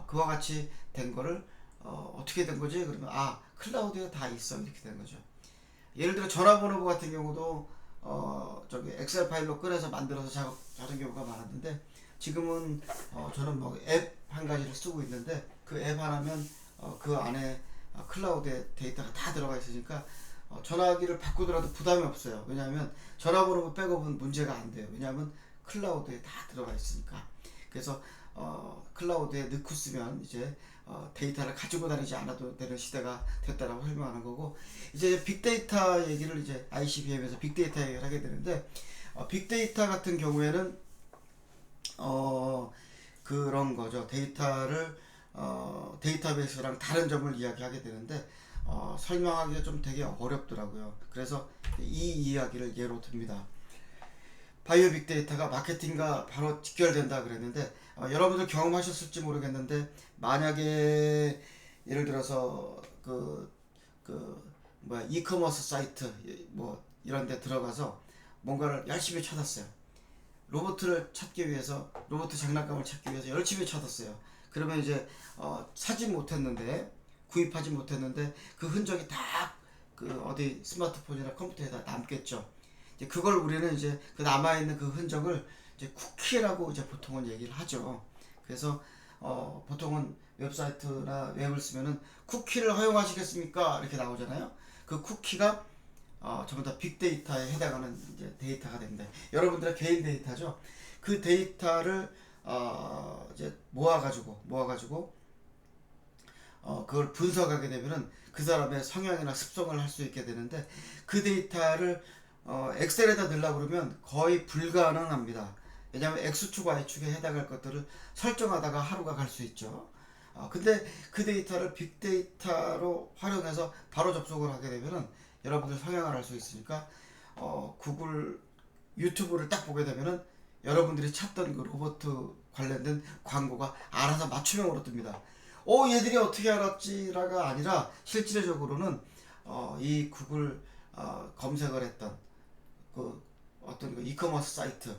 그와 같이 된 거를 어떻게 된 거지? 그러면 클라우드에 다 있어, 이렇게 된 거죠. 예를 들어 전화번호 같은 경우도 저기 엑셀 파일로 꺼내서 만들어서 작업하는 경우가 많았는데, 지금은 저는 뭐 앱 한 가지를 쓰고 있는데, 그 앱 하나면 그 안에 클라우드에 데이터가 다 들어가 있으니까 전화기를 바꾸더라도 부담이 없어요. 왜냐하면 전화번호 백업은 문제가 안 돼요. 왜냐하면 클라우드에 다 들어가 있으니까. 그래서 클라우드에 넣고 쓰면 이제 데이터를 가지고 다니지 않아도 되는 시대가 됐다라고 설명하는 거고, 이제 빅데이터 얘기를 이제 ICBM에서 빅데이터 얘기를 하게 되는데, 빅데이터 같은 경우에는 그런 거죠. 데이터를 데이터베이스랑 다른 점을 이야기하게 되는데 설명하기가 좀 되게 어렵더라고요. 그래서 이 이야기를 예로 듭니다. 바이오 빅데이터가 마케팅과 바로 직결된다 그랬는데 여러분들 경험하셨을지 모르겠는데 만약에 예를 들어서 뭐야 이커머스 사이트 뭐 이런 데 들어가서 뭔가를 열심히 찾았어요. 로봇을 찾기 위해서 로봇 장난감을 찾기 위해서 열심히 찾았어요. 그러면 이제 사지 못했는데 구입하지 못했는데 그 흔적이 다 그 어디 스마트폰이나 컴퓨터에다 남겠죠. 이제 그걸 우리는 이제 그 남아있는 그 흔적을 이제 쿠키라고 이제 보통은 얘기를 하죠. 그래서 보통은 웹사이트나 웹을 쓰면은 쿠키를 허용하시겠습니까? 이렇게 나오잖아요. 그 쿠키가 전부 다 빅데이터에 해당하는 이제 데이터가 됩니다. 여러분들의 개인 데이터죠. 그 데이터를 이제 모아가지고 그걸 분석하게 되면은 그 사람의 성향이나 습성을 할 수 있게 되는데 그 데이터를 엑셀에다 넣으려고 그러면 거의 불가능합니다. 왜냐하면 X축, Y축에 해당할 것들을 설정하다가 하루가 갈 수 있죠. 근데 그 데이터를 빅데이터로 활용해서 바로 접속을 하게 되면은 여러분들 성향을 알 수 있으니까 구글 유튜브를 딱 보게 되면은 여러분들이 찾던 그 로봇 관련된 광고가 알아서 맞춤형으로 뜹니다. 얘들이 어떻게 알았지라가 아니라 실질적으로는 이 구글 검색을 했던 그 어떤 그 이커머스 사이트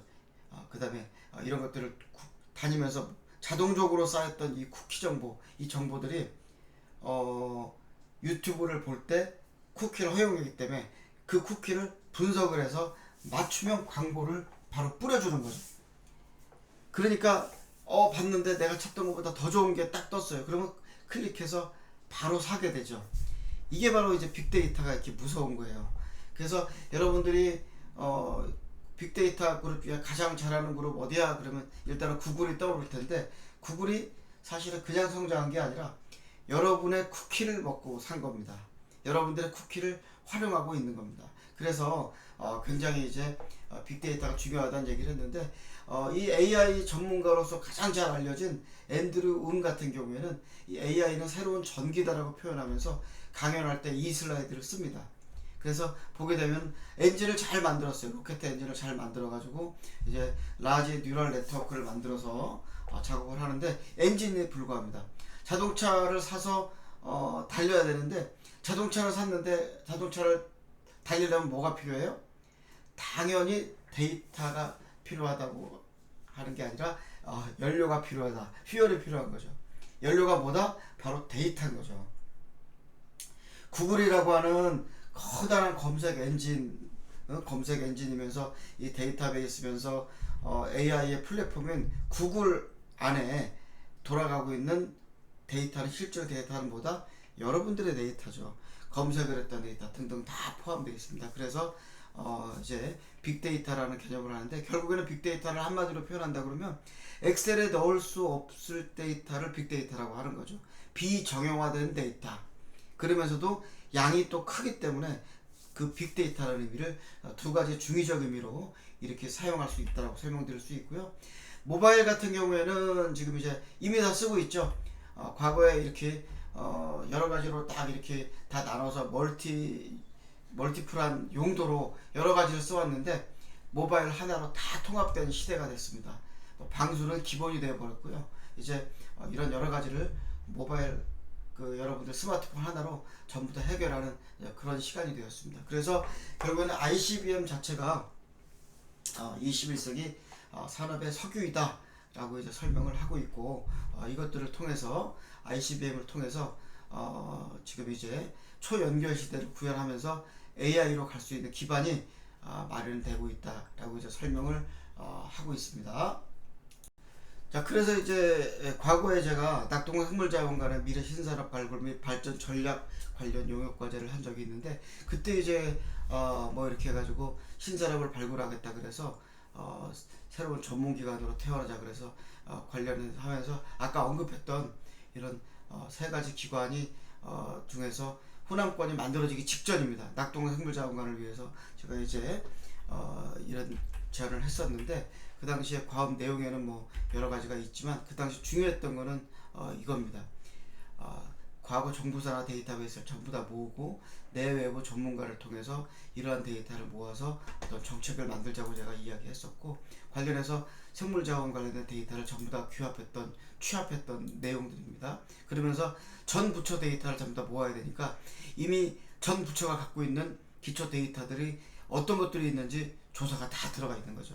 그 다음에 이런 것들을 다니면서 자동적으로 쌓였던 이 쿠키 정보 이 정보들이 유튜브를 볼 때 쿠키를 허용하기 때문에 그 쿠키를 분석을 해서 맞춤형 광고를 바로 뿌려주는 거죠. 그러니까 봤는데 내가 찾던 것보다 더 좋은 게 딱 떴어요. 그러면 클릭해서 바로 사게 되죠. 이게 바로 이제 빅데이터가 이렇게 무서운 거예요. 그래서 여러분들이 빅데이터 그룹 중에 가장 잘하는 그룹 어디야? 그러면 일단은 구글이 떠오를 텐데 구글이 사실은 그냥 성장한 게 아니라 여러분의 쿠키를 먹고 산 겁니다. 여러분들의 쿠키를 활용하고 있는 겁니다. 그래서 굉장히 이제 빅데이터가 중요하다는 얘기를 했는데 이 AI 전문가로서 가장 잘 알려진 앤드류 운 같은 경우에는 이 AI는 새로운 전기다라고 표현하면서 강연할 때 이 슬라이드를 씁니다. 그래서 보게 되면 엔진을 잘 만들었어요. 로켓 엔진을 잘 만들어 가지고 이제 라지 뉴럴 네트워크를 만들어서 작업을 하는데 엔진에 불과합니다. 자동차를 사서 달려야 되는데 자동차를 샀는데 자동차를 달리려면 뭐가 필요해요? 당연히 데이터가 필요하다고 하는 게 아니라 연료가 필요하다. 퓨얼이 필요한 거죠. 연료가 뭐다? 바로 데이터인 거죠. 구글이라고 하는 커다란 검색 엔진이면서 이 데이터베이스면서 AI의 플랫폼인 구글 안에 돌아가고 있는 데이터는 실제 데이터는 뭐다? 여러분들의 데이터죠. 검색을 했던 데이터 등등 다 포함되어 있습니다. 그래서 이제 빅데이터라는 개념을 하는데 결국에는 빅데이터를 한마디로 표현한다 그러면 엑셀에 넣을 수 없을 데이터를 빅데이터라고 하는 거죠. 비정형화된 데이터. 그러면서도 양이 또 크기 때문에 그 빅데이터라는 의미를 두 가지 중의적 의미로 이렇게 사용할 수 있다고 설명드릴 수 있고요. 모바일 같은 경우에는 지금 이제 이미 다 쓰고 있죠. 과거에 이렇게 여러 가지로 딱 이렇게 다 나눠서 멀티플한 용도로 여러 가지를 써왔는데 모바일 하나로 다 통합된 시대가 됐습니다. 방수는 기본이 되어 버렸고요. 이제 이런 여러 가지를 모바일 여러분들 스마트폰 하나로 전부 다 해결하는 그런 시간이 되었습니다. 그래서 결국에는 ICBM 자체가 21세기 산업의 석유이다 라고 이제 설명을 하고 있고 이것들을 통해서 ICBM을 통해서 지금 이제 초연결 시대를 구현하면서 AI로 갈 수 있는 기반이 마련되고 있다라고 이제 설명을 하고 있습니다. 자, 그래서 이제 과거에 제가 낙동강 생물자원관의 미래 신산업 발굴 및 발전 전략 관련 용역 과제를 한 적이 있는데 그때 이제 뭐 이렇게 해가지고 신산업을 발굴하겠다 그래서 새로운 전문기관으로 태어나자 그래서 관련하면서 아까 언급했던 이런 세 가지 기관이 중에서 호남권이 만들어지기 직전입니다. 낙동강 생물자원관을 위해서 제가 이제 이런 제안을 했었는데 그 당시에 과업 내용에는 뭐 여러 가지가 있지만 그 당시 중요했던 거는 이겁니다. 과거 정부사나 데이터베이스를 전부 다 모으고 내외부 전문가를 통해서 이러한 데이터를 모아서 어떤 정책을 만들자고 제가 이야기했었고, 관련해서 생물자원 관련된 데이터를 전부 다 취합했던 내용들입니다. 그러면서 전 부처 데이터를 전부 다 모아야 되니까 이미 전 부처가 갖고 있는 기초 데이터들이 어떤 것들이 있는지 조사가 다 들어가 있는 거죠.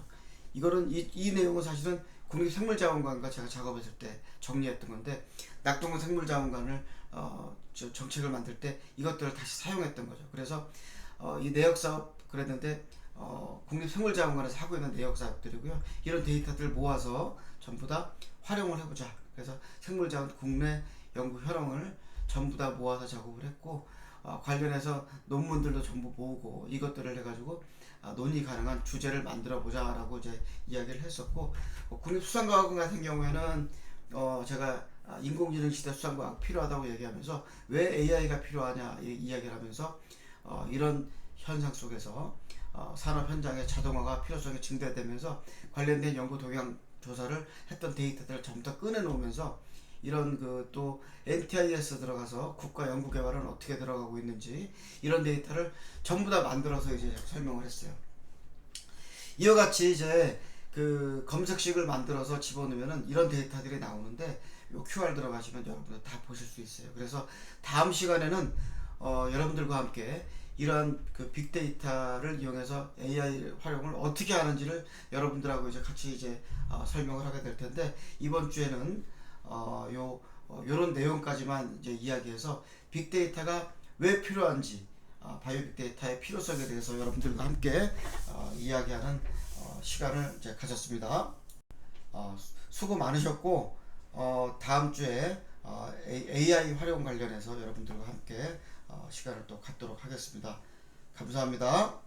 이거는 이 내용은 사실은 국립생물자원관과 제가 작업했을 때 정리했던 건데, 낙동강 생물자원관을 정책을 만들 때 이것들을 다시 사용했던 거죠. 그래서 이 내역사업 그랬는데 국립생물자원관에서 하고 있는 내역사업들이고요. 이런 데이터들을 모아서 전부 다 활용을 해보자. 그래서 생물자원 국내 연구 현황을 전부 다 모아서 작업을 했고, 관련해서 논문들도 전부 모으고 이것들을 해가지고 논의 가능한 주제를 만들어 보자라고 이제 이야기를 했었고, 국립수산과학원 같은 경우에는 제가 인공지능 시대 수산과학 필요하다고 얘기하면서 왜 AI가 필요하냐 이야기를 하면서 이런 현상 속에서 산업 현장의 자동화가 필요성이 증대되면서 관련된 연구 동향 조사를 했던 데이터들을 전부 다 꺼내 놓으면서 이런 또 NTIS 들어가서 국가 연구 개발은 어떻게 들어가고 있는지 이런 데이터를 전부 다 만들어서 이제 설명을 했어요. 이와 같이 이제 그 검색식을 만들어서 집어넣으면은 이런 데이터들이 나오는데, 요 QR 들어가시면 여러분들 다 보실 수 있어요. 그래서 다음 시간에는 여러분들과 함께 이러한 그 빅데이터를 이용해서 AI 활용을 어떻게 하는지를 여러분들하고 이제 같이 이제 설명을 하게 될 텐데, 이번 주에는 요런 내용까지만 이제 이야기해서 빅데이터가 왜 필요한지, 바이오 빅데이터의 필요성에 대해서 여러분들과 함께 이야기하는 시간을 이제 가졌습니다. 수고 많으셨고, 다음 주에 AI 활용 관련해서 여러분들과 함께 시간을 또 갖도록 하겠습니다. 감사합니다.